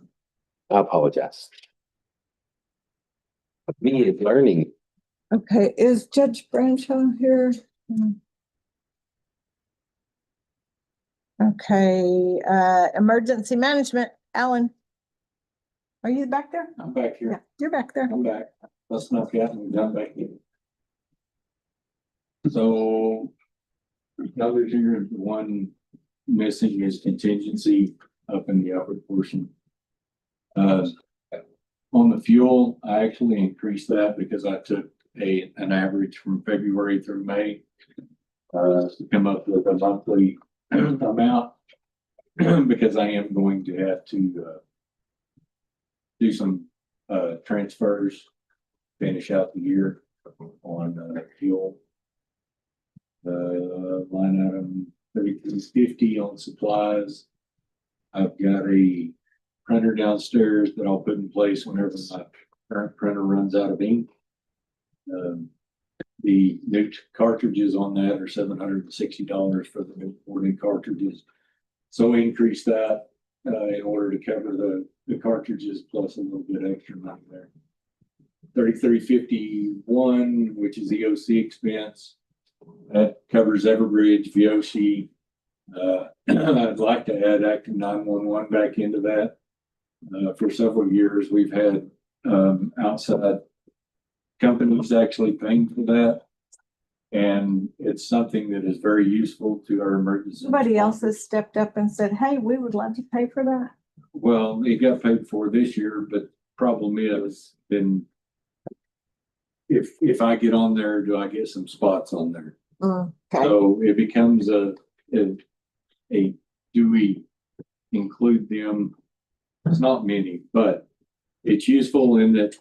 I apologize. Me learning. Okay, is Judge Branshaw here? Okay, emergency management, Alan. Are you back there? I'm back Yeah, here. you're back there. I'm back. Let's not get me done back here. So. Another here, the one missing is contingency up in the upper portion. On the fuel, I actually increased that because I took an average from February through May. To come up with a monthly amount. Because I am going to have to do some transfers, finish out the year on fuel. Line item 3350 on supplies. I've got a printer downstairs that I'll put in place whenever my current printer runs out of ink. The new cartridges on that are $760 for the new 40 cartridges. So we increased that in order to cover the cartridges plus a little bit extra money there. 3351, which is EOC expense. That covers Everbridge, VOC. I'd like to add Active 911 back into that. For several years, we've had outside companies actually paying for that. And it's something that is very useful to our emergency. Somebody else has stepped up and said, hey, we would love to pay for that. Well, it got paid for this year, but problem is then if I get on there, do I get some spots on there? Okay. So it becomes a do we include them? It's not many, but it's useful in that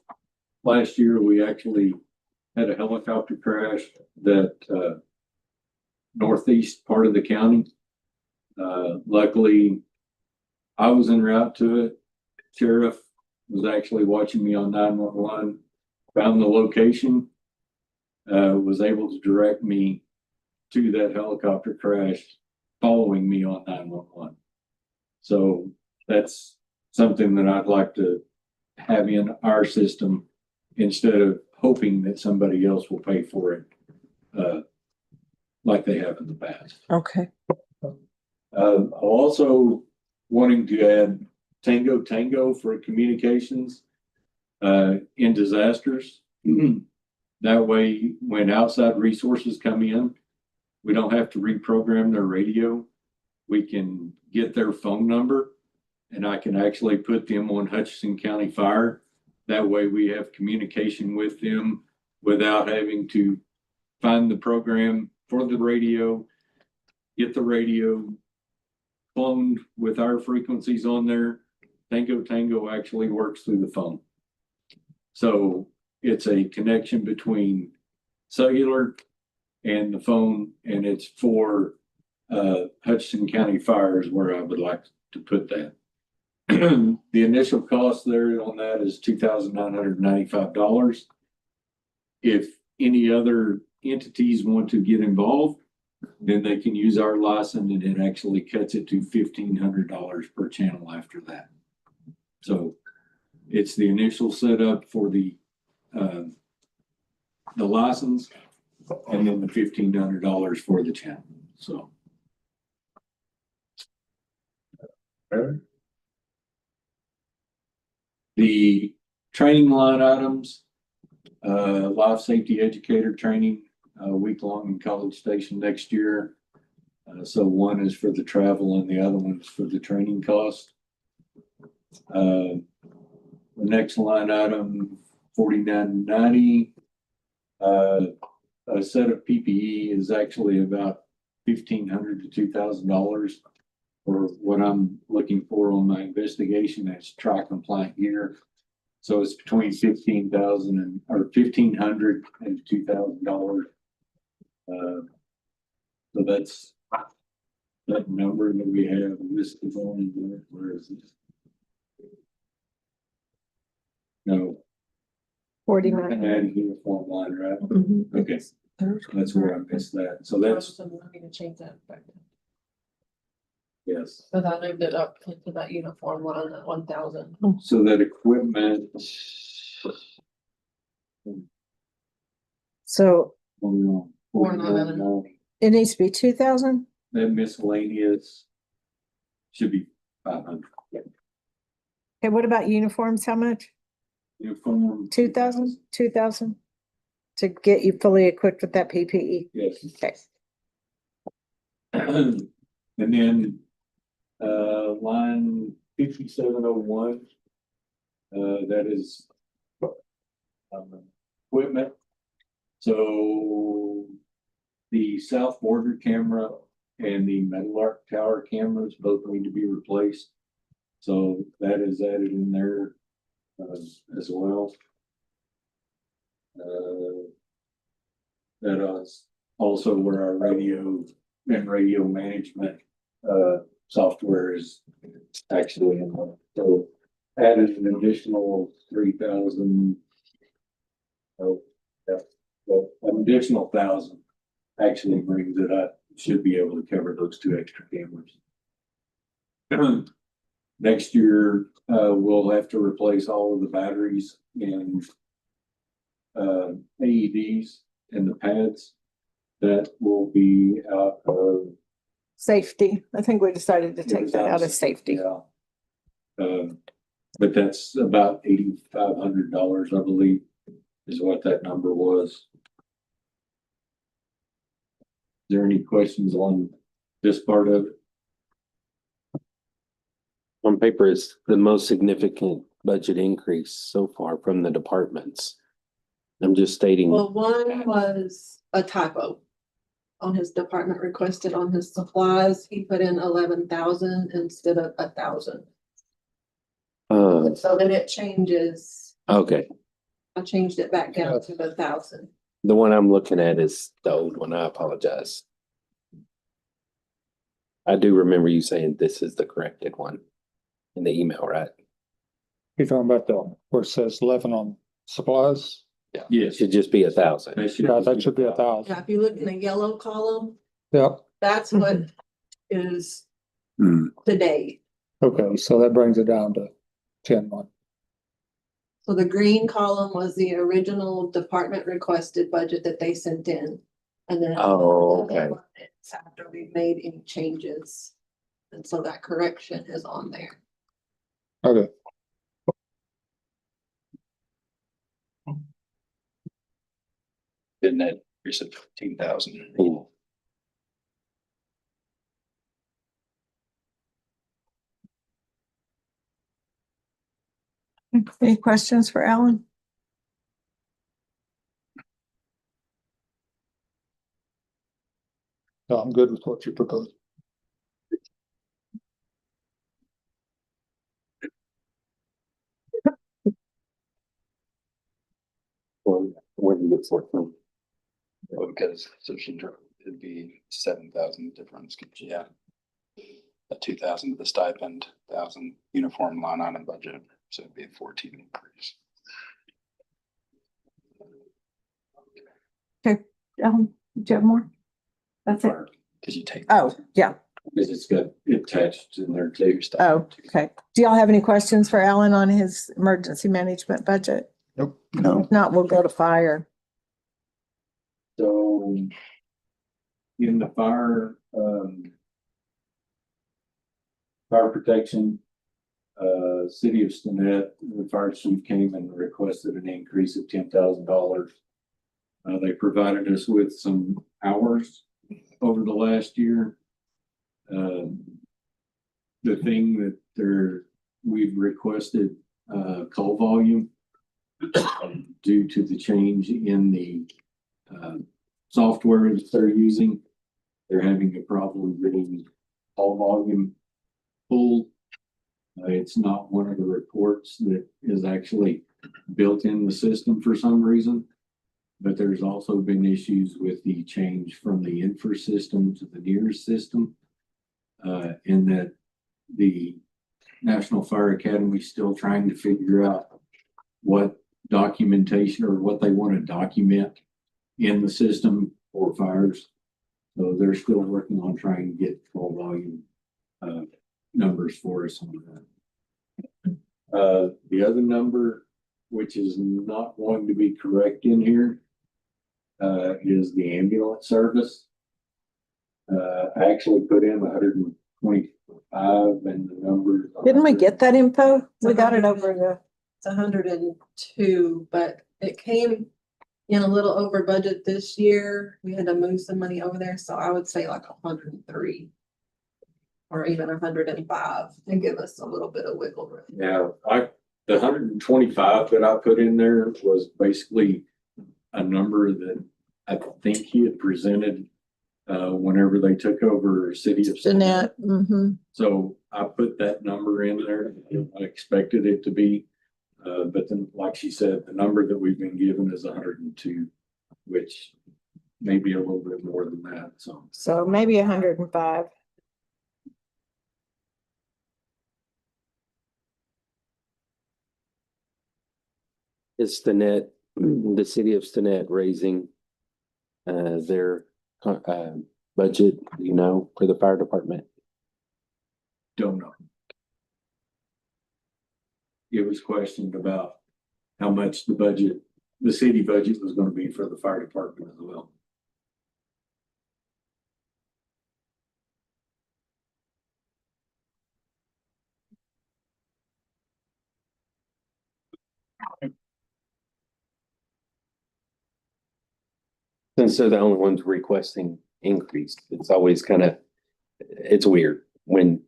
last year we actually had a helicopter crash that northeast part of the county. Luckily, I was en route to it. Sheriff was actually watching me on 911, found the location, was able to direct me to that helicopter crash, following me on 911. So that's something that I'd like to have in our system instead of hoping that somebody else will pay for it, like they have in the past. Okay. Also wanting to add Tango for communications in disasters. That way, when outside resources come in, we don't have to reprogram their radio. We can get their phone number and I can actually put them on Hutchinson County Fire. That way we have communication with them without having to find the program for the radio, get the radio cloned with our frequencies on there. Tango actually works through the phone. So it's a connection between cellular and the phone, and it's for Hutchinson County Fires where I would like to put that. The initial cost there on that is $2,995. If any other entities want to get involved, then they can use our license and it actually cuts it to $1,500 per channel after that. So it's the initial setup for the license and then the $1,500 for the channel. So. The training line items, life safety educator training, week-long in College Station next year. So one is for the travel and the other one is for the training cost. The next line item, $49.90. A set of PPE is actually about $1,500 to $2,000 for what I'm looking for on my investigation. That's tri-compliant gear. So it's between $1,500 and $2,000. So that's that number that we have listed on there. Where is this? No. 49. And uniform line, right? Mhm. Okay. So that's where I missed that. So that's, I'm going to change that back. yes. Cause I moved it up into that uniform line at 1,000. So that equipment. So 49.90. it needs to be 2,000? That miscellaneous should be 500. Okay, what about uniforms? How much? Uniform. 2,000? 2,000? To get you fully equipped with that PPE? Yes. Okay. And then, line 5701. That is. Equipment. So. The south border camera and the metal arc tower cameras both need to be replaced. So that is added in there, as well. That is also where our radio and radio management, software is actually in there. So added an additional 3,000. Oh, yeah, well, an additional 1,000 actually brings it up. Should be able to cover those 2 extra cameras. Next year, we'll have to replace all of the batteries and AEDs and the pads. That will be out of Safety. I think we decided to take that out of safety. Yeah. But that's about $8,500, I believe, is what that number was. Is there any questions on this part of it? On paper, it's the most significant budget increase so far from the departments. I'm just stating. Well, one was a typo on his department requested on his supplies. He put in 11,000 instead of 1,000. So then it changes. Okay, I changed it back down to 1,000. the one I'm looking at is the old one. I apologize. I do remember you saying this is the corrected one in the email, right? You're talking about the, where it says 11 on supplies? Yeah. It should just be 1,000. Yeah, that should be 1,000. Yeah, if you look in the yellow column, Yep. that's what is today. Okay, so that brings it down to 10,1. So the green column was the original department requested budget that they sent in. And then. Oh, okay. It's after we've made any changes. And so that correction is on there. Okay. Didn't it increase it 15,000? Any questions for Alan? No, I'm good with what you proposed. Well, when you get 14. Well, because so it'd be 7,000 difference. Yeah. A 2,000 to the stipend, 1,000 uniform line item budget. So it'd be a 14 increase. Okay, do you have more? That's it. Cause you take. Oh, yeah. Because it's got attached in there too. Oh, okay. Do y'all have any questions for Alan on his emergency management budget? Nope. No. If not, we'll go to fire. So in the fire, fire protection, city of Stinnett, the fire chief came and requested an increase of $10,000. They provided us with some hours over the last year. The thing that we've requested, call volume due to the change in the software that they're using. They're having a problem getting call volume pulled. It's not one of the reports that is actually built in the system for some reason. But there's also been issues with the change from the Infor system to the NEARS system. In that the National Fire Academy is still trying to figure out what documentation or what they want to document in the system for fires. So they're still working on trying to get full volume numbers for us on that. The other number, which is not going to be correct in here, is the ambulance service. I actually put in and the numbers. Didn't we get that info? We got it over It's 102, but it came in a little over budget this year. We had to move some money over there, so I would say like 103. Or even 105 and give us a little bit of wiggle room. Yeah, the 125 that I put in there was basically a number that I think he had presented whenever they took over City of Jeanette. So I put that number in there. I expected it to be, but then, like she said, the number that we've been given is 102, which may be a little bit more than that. So maybe 105. Is the city of Stinnett raising their budget, you know, for the fire department? Don't know. It was questioned about how much the city budget was going to be for the fire department as well. Since they're the only ones requesting increase, it's always it's weird when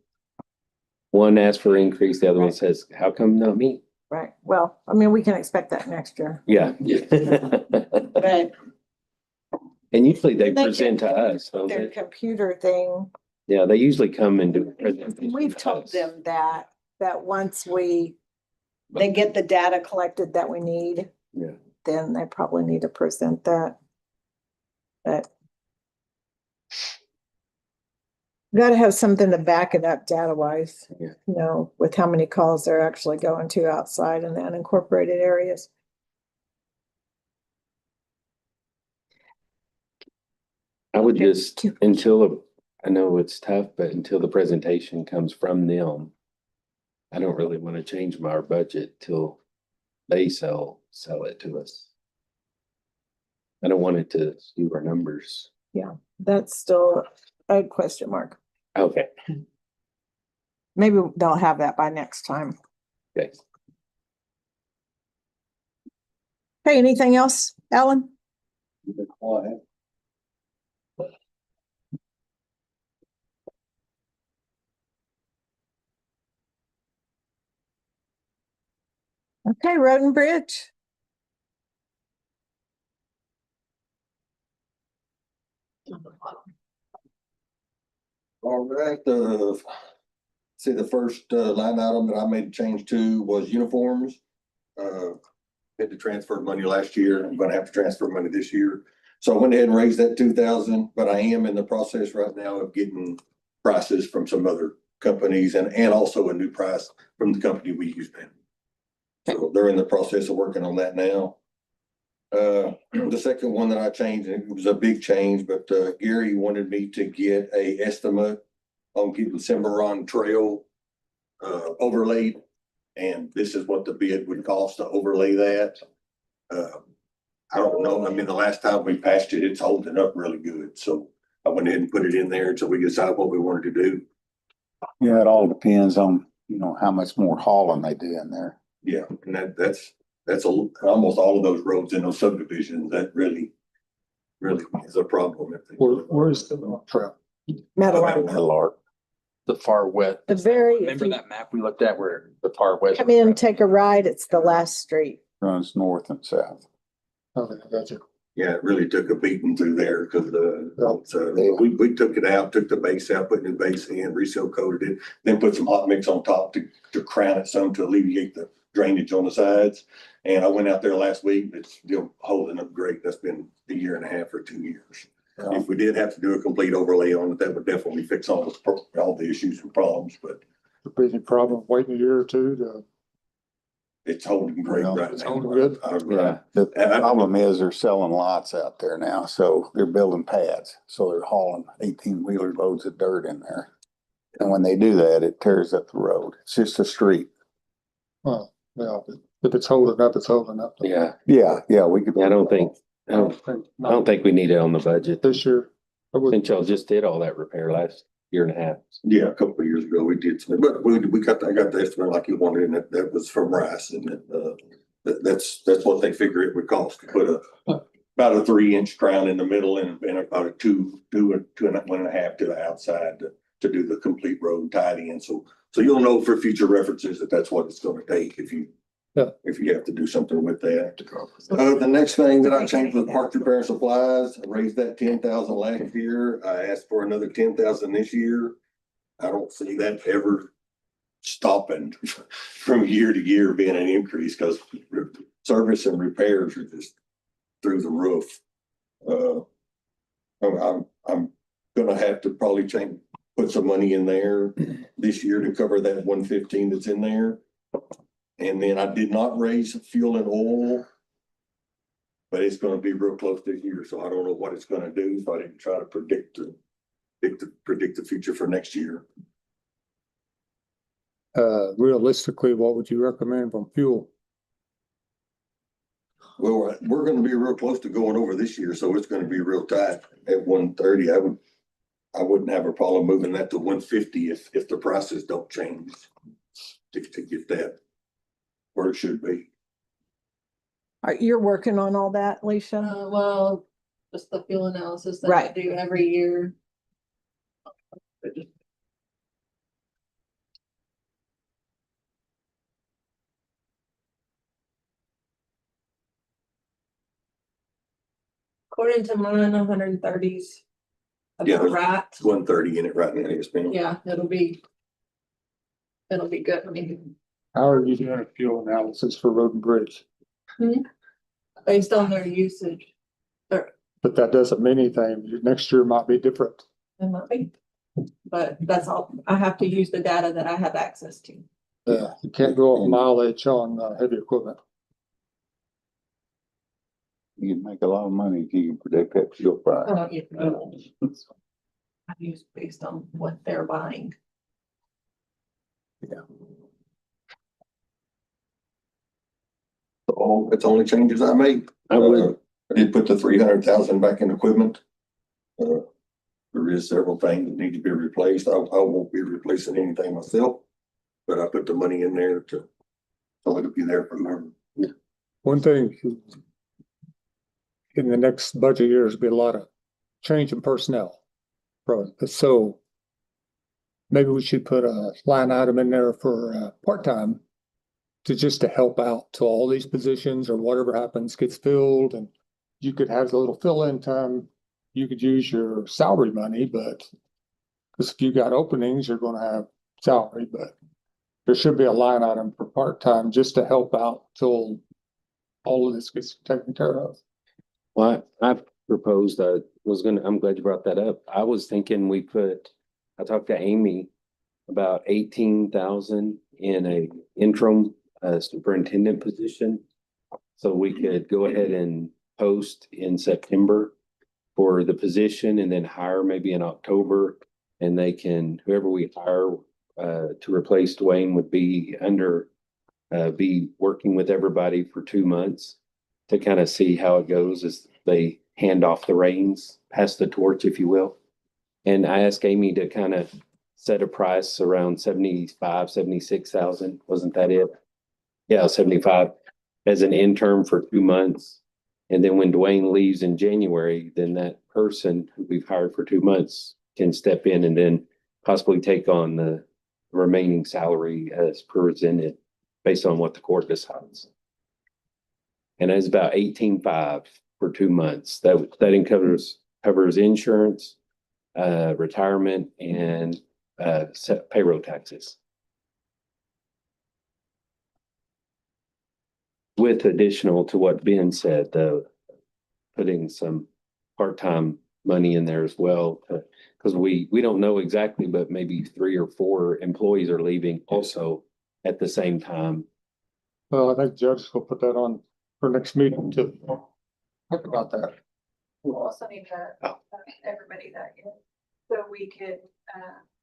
one asks for increase, the other one says, how come not me? Right. Well, I mean, we can expect that next year. Yeah. Right. And usually they They present to us, don't Their they? computer thing. Yeah, they usually come and do a presentation. We've to told us. them that once they get the data collected that we need, Yeah. then they probably need to present that. But got to have something to back it up data wise, Yeah. you know, with how many calls they're actually going to outside in the unincorporated areas. I would just, I know it's tough, but until the presentation comes from them, I don't really want to change our budget till they sell it to us. I don't want it to skew our numbers. Yeah, that's still a question mark. Okay. Maybe they'll have that by next time. Okay. Hey, anything else, Alan? Okay, Road and Bridge. All right, see, the first line item that I made a change to was uniforms. Had to transfer money last year. I'm gonna have to transfer money this year. So I went ahead and raised that 2,000, but I am in the process right now of getting prices from some other companies and also a new price from the company we use now. So they're in the process of working on that now. The second one that I changed, and it was a big change, but Gary wanted me to get a estimate on getting the Cimarron Trail overlaid. And this is what the bid would cost to overlay that. I don't know. I mean, the last time we patched it, it's holding up really good. So I went ahead and put it in there until we decide what we wanted to do. Yeah, it all depends on, you know, how much more hauling they do in there. Yeah, and that's almost all of those roads in those subdivisions. That really is a problem. Where's the trail? Meadowlark. The far west. The very, Remember that map we looked at where the far west? come in, take a ride, it's the last street. Runs north and south. Okay, gotcha. Yeah, it really took a beating through there because we took it out, took the base out, put new base in, reseal coated it, then put some hot mix on top to crown it some to alleviate the drainage on the sides. And I went out there last week, it's still holding up great. That's been a year and a half or 2 years. If we did have to do a complete overlay on it, that would definitely fix all the issues and problems, but The big problem, waiting a year or two to. it's holding great right now. It's holding good. Yeah, the problem is they're selling lots out there now, so they're building pads, so they're hauling 18-wheeler loads of dirt in there. And when they do that, it tears up the road. It's just a street. Well, if it's holding up, it's holding up. Yeah. Yeah, we could. I don't think we need it on the budget. This year. Since y'all just did all that repair last year and a half. Yeah, a couple of years ago we did, but I got the estimate like you wanted, and that was from Rice, and that's what they figure it would cost to put about a 3-inch crown in the middle and about a two and 1.5 to the outside to do the complete road tied in. So you'll know for future references that that's what it's going to take if you have to do something with that. The next thing that I changed was parts, repair, and supplies. I raised that 10,000 last year. I asked for another 10,000 this year. I don't see that ever stopping from year to year being an increase because service and repairs are just through the roof. I'm gonna have to probably put some money in there this year to cover that 115 that's in there. And then I did not raise fuel and oil, but it's gonna be real close this year, so I don't know what it's gonna do. So I didn't try to predict the future for next year. Realistically, what would you recommend from fuel? Well, we're gonna be real close to going over this year, so it's gonna be real tight at 130. I wouldn't have a problem moving that to 150 if the prices don't change to get that where it should be. You're working on all that, Alicia? Well, just the fuel analysis that I Right. do every year. According to mine, 130s. Yeah, About right. 130 in it right now. Yes, ma'am. Yeah, it'll be good. I mean, How are you doing a fuel analysis for road and bridge? based on their usage, But that doesn't mean anything. Next year might be different. it might be. But that's all. I have to use the data that I have access to. You can't go off mileage on heavy equipment. You can make a lot of money if you can predict that fuel price. I use based on what they're buying. Yeah. So it's only changes I made. I would. I did put the 300,000 back in equipment. There is several things that need to be replaced. I won't be replacing anything myself, but I put the money in there so it'll be there forever. One thing in the next budget years will be a lot of change in personnel. So maybe we should put a line item in there for part-time to help out till all these positions or whatever happens gets filled, and you could have a little fill-in time. You could use your salary money, but because if you got openings, you're gonna have salary, but there should be a line item for part-time just to help out till all of this gets taken care of. Well, I proposed, I'm glad you brought that up. I was thinking I talked to Amy about 18,000 in a interim superintendent position. So we could go ahead and post in September for the position and then hire maybe in October. And whoever we hire to replace Dwayne would be working with everybody for 2 months to kind of see how it goes as they hand off the reins, pass the torch, if you will. And I asked Amy to kind of set a price around 75, 76,000. Wasn't that it? Yeah, 75 as an intern for 2 months. And then when Dwayne leaves in January, then that person who we've hired for 2 months can step in and then possibly take on the remaining salary as presented based on what the court decides. And it's about 18.5 for 2 months. That covers insurance, retirement, and payroll taxes. With additional to what Ben said, though, putting some part-time money in there as well, because we don't know exactly, but maybe 3 or 4 employees are leaving also at the same time. Well, I think Judge will put that on for next meeting to talk about that. We'll also need to everybody that year, so we could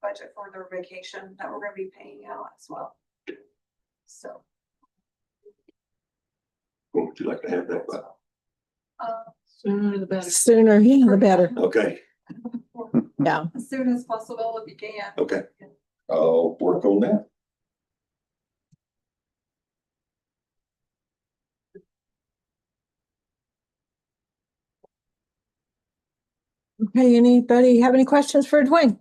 budget for their vacation that we're gonna be paying out as well. So. What would you like to have that by? Sooner the better. Sooner, yeah, the better. Okay. Yeah. As soon as possible if you can. Okay, I'll work on that. Okay, anybody have any questions for Dwayne?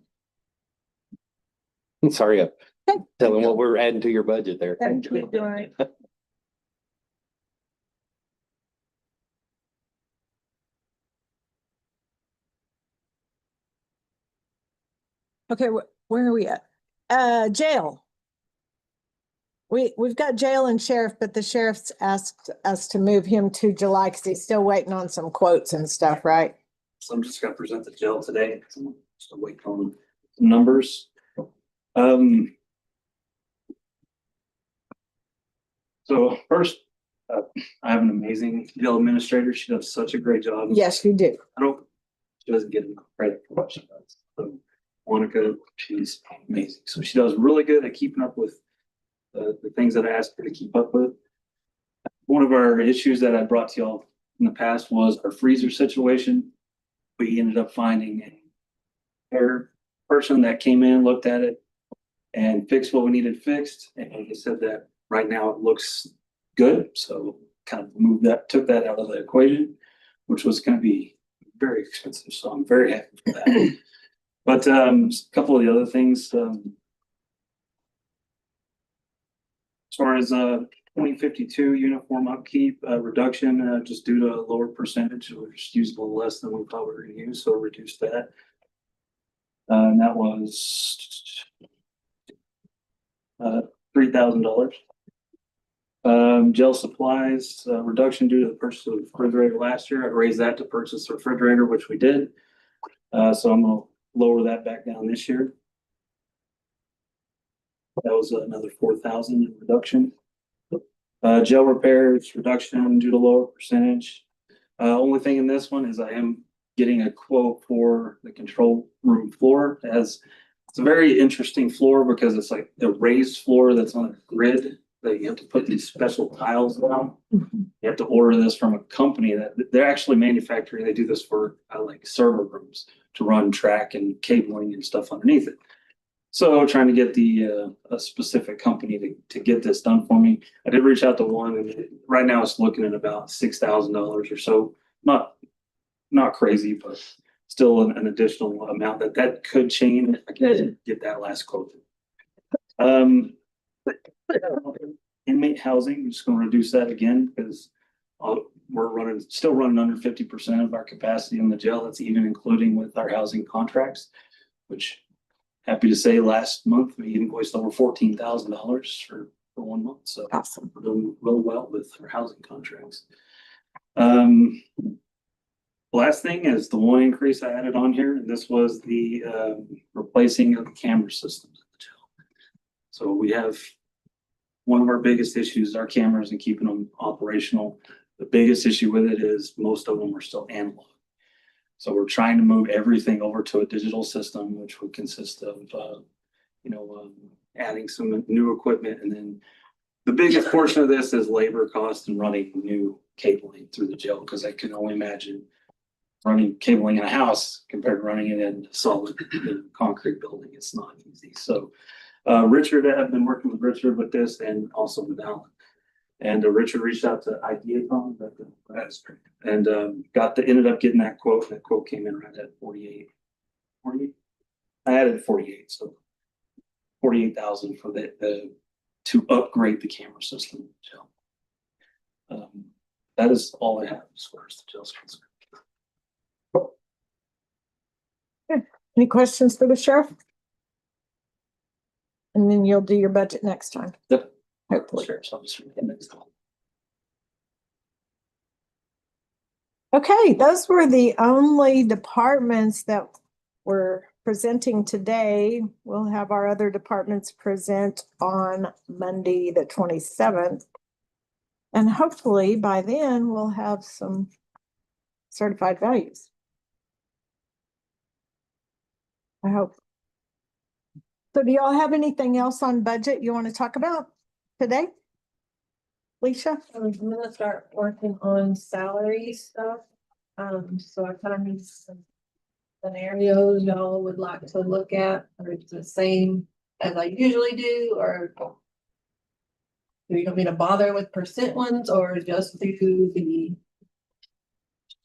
Sorry, I'm Okay. telling what we're adding to your budget there. Thank you, Dwayne. Okay, where are we at? Jail. We've got jail and sheriff, but the sheriff's asked us to move him to July because he's still waiting on some quotes and stuff, right? So I'm just gonna present the jail today. So I'm still waiting on some numbers. So first, I have an amazing jail administrator. She does such a great job. Yes, you do. She doesn't get enough credit for what she does. So Monica, she's amazing. So she does really good at keeping up with the things that I asked her to keep up with. One of our issues that I brought to y'all in the past was our freezer situation. We ended up finding a person that came in, looked at it, and fixed what we needed fixed. And he said that right now it looks good. So kind of took that out of the equation, which was going to be very expensive. So I'm very happy for that. But a couple of the other things, as far as 2052 uniform upkeep reduction, just due to a lower percentage, we're just using a little less than we thought we were going to use, so reduce that. And that was $3,000. Jail supplies reduction due to the purchase of the refrigerator last year. I raised that to purchase the refrigerator, which we did. So I'm going to lower that back down this year. That was another 4,000 in reduction. Jail repairs reduction due to lower percentage. Only thing in this one is I am getting a quote for the control room floor. It's a very interesting floor because it's like the raised floor that's on a grid that you have to put these special tiles on. You have to order this from a company that they're actually manufacturing. They do this for like server rooms to run track and cabling and stuff underneath it. So trying to get a specific company to get this done for me. I did reach out to one, and right now it's looking at about $6,000 or so. Not crazy, but still an additional amount that could change if I can get that last quote. Inmate housing, I'm just going to reduce that again because we're still running under 50% of our capacity in the jail. That's even including with our housing contracts, which happy to say last month we invoiced over $14,000 for 1 month. So awesome. We're doing really well with our housing contracts. Last thing is the one increase I added on here, and this was the replacing of the camera systems at the jail. So we have one of our biggest issues is our cameras and keeping them operational. The biggest issue with it is most of them are still analog. So we're trying to move everything over to a digital system, which would consist of, adding some new equipment. And then the biggest portion of this is labor cost and running new cabling through the jail, because I can only imagine running cabling in a house compared to running it in a solid concrete building. It's not easy. So Richard, I've been working with Richard with this and also with Alan. And Richard reached out to Ideacom and ended up getting that quote. That quote came in right at 48. I added 48, so 48,000 for to upgrade the camera system. That is all I have as far as the jail's concerned. Any questions for the sheriff? And then you'll do your budget next time. Yep. Hopefully. Sure. So I'll just read it next time. Okay, those were the only departments that were presenting today. We'll have our other departments present on Monday, the 27th. And hopefully by then we'll have some certified values. I hope. So do y'all have anything else on budget you want to talk about today? Leisha? I'm gonna start working on salary stuff. So I kind of need some scenarios y'all would like to look at, or it's the same as I usually do, or do you want me to bother with percent ones, or just do the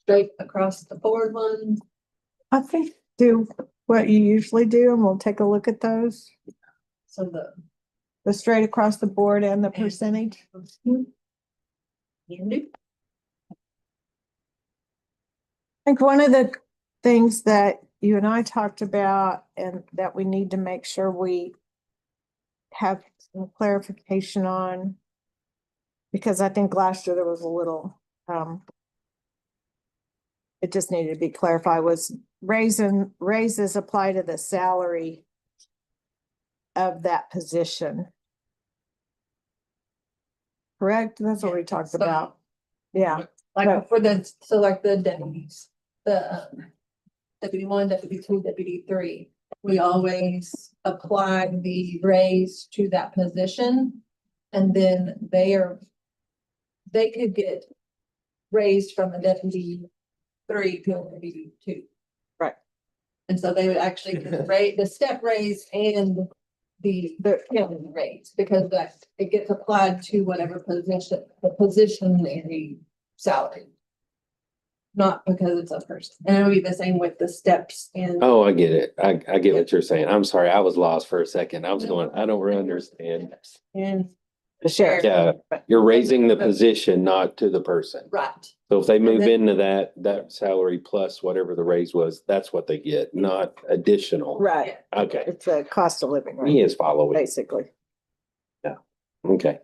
straight across the board ones? I think do what you usually do and we'll take a look at those, So the straight across the board and the percentage. you do. I think one of the things that you and I talked about and that we need to make sure we have some clarification on, because I think last year there was a little, it just needed to be clarified, was raises apply to the salary of that position. Correct? That's what we talked about. Yeah. Like for the, so like the deputies, the deputy 1, deputy 2, deputy 3, we always apply the raise to that position. And then they could get raised from a deputy 3 to a deputy 2. Right. And so they would actually get the step raise and the raise, because that it gets applied to whatever position, the position and the salary. Not because it's a person. And it'll be the same with the steps and. Oh, I get it. I get what you're saying. I'm sorry. I was lost for a second. I was going, I don't really understand. And The sheriff. Yeah, you're raising the position, not to the person. right. So if they move then- into that salary plus whatever the raise was, that's what they get, not additional. Right. Okay, It's a cost of living, he right? is following. Basically. Okay.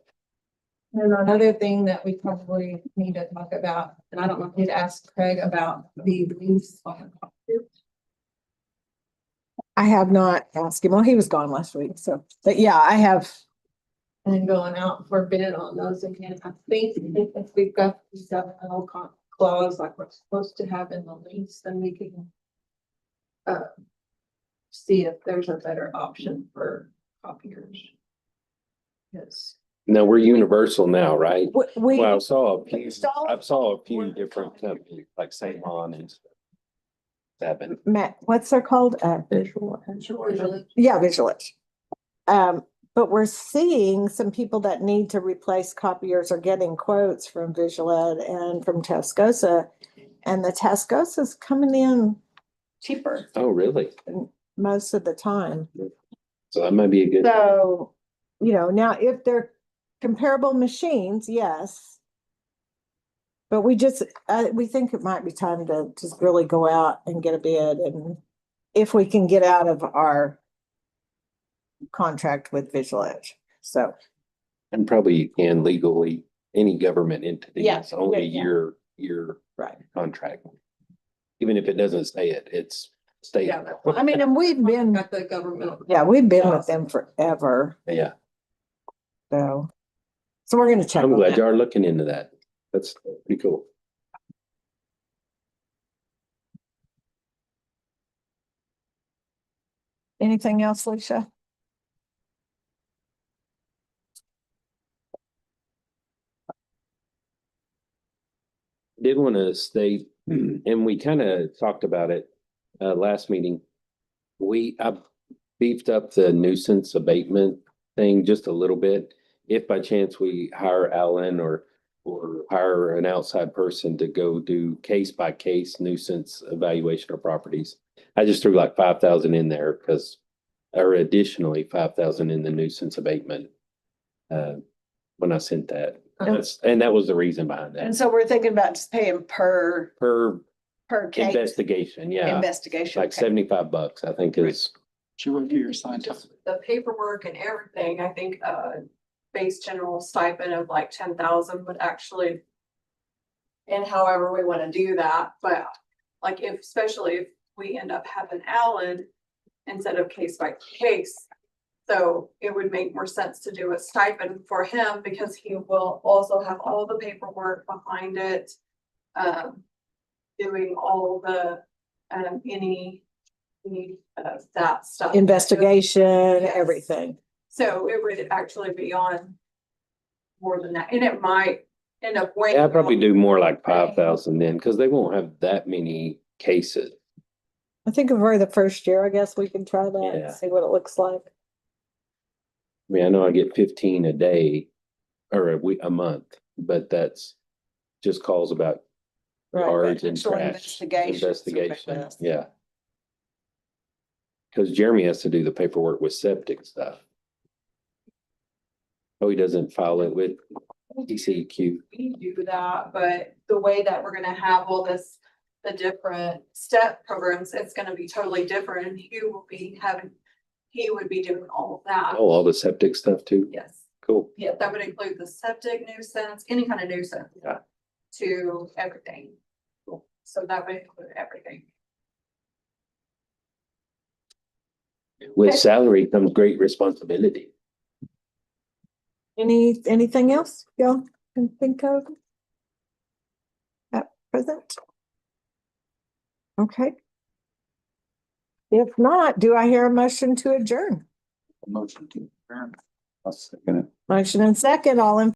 And another thing that we probably need to talk about, and I don't know if you'd ask Craig about the lease on the. I have not asked him. Well, he was gone last week, so, but yeah, I have. And going out for bid on those again. I think if we've got these little clause like we're supposed to have in the lease, then we can. See if there's a better option for copiers. Yes. Now we're universal now, right? We, Well, I saw a few different companies like St. Lon and stuff. Seven. Matt, what's they're called? Yeah, Visual Edge. But we're seeing some people that need to replace copiers are getting quotes from Visual Ed and from Tascosa. And the Tascosa's coming in cheaper Oh, really? most of the time. So that might be a good. So, now if they're comparable machines, yes. But we think it might be time to just really go out and get a bid, and if we can get out of our contract with Visual Edge, so. And probably you can legally, any government entity, Yeah, it's only a yeah. year Right. contract. Even if it doesn't say it, it's stated. Yeah. I mean, and we've been, Got the government. yeah, we've been with them forever, Yeah, so. So we're gonna check I'm on glad that. you are looking into that. That's pretty cool. Anything else, Lucia? Did want to state, and we kind of talked about it last meeting. I beefed up the nuisance abatement thing just a little bit. If by chance we hire Alan or hire an outside person to go do case by case nuisance evaluation of properties. I just threw like 5,000 in there or additionally 5,000 in the nuisance abatement. When I sent that. And that was the reason behind And that. so we're thinking about just paying per case. Investigation, yeah. Investigation. Like okay. $75, I think is. She went to your scientific. The paperwork and everything, I think, base general stipend of like 10,000 would actually. And however we want to do that, but like especially if we end up having Alan instead of case by case. So it would make more sense to do a stipend for him because he will also have all the paperwork behind it. Doing all the, any that stuff. Investigation, Yes. everything. So it would actually be on more than that, and it might end up way. Yeah, I'd probably do more like 5,000 then, because they won't have that many cases. I think for the first year, I guess we can try that Yeah. and see what it looks like. I mean, I know I get 15 a day or a month, but that's just calls about Right, cards but and actual trash. investigations are Investigation, with us. yeah. Cause Jeremy has to do the paperwork with septic stuff. Oh, he doesn't file it with DCEQ. We do that, but the way that we're gonna have all this, the different step programs, it's gonna be totally different. He would be doing all of that. Oh, all the septic stuff too? Yes, Cool. yeah, that would include the septic nuisance, any kind of nuisance. Yeah. To everything. Cool. So that would include everything. With Okay. salary comes great responsibility. Anything else y'all can think of? At present? Okay. If not, do I hear a motion to adjourn? Motion to adjourn. I'll second it. Motion and second, all in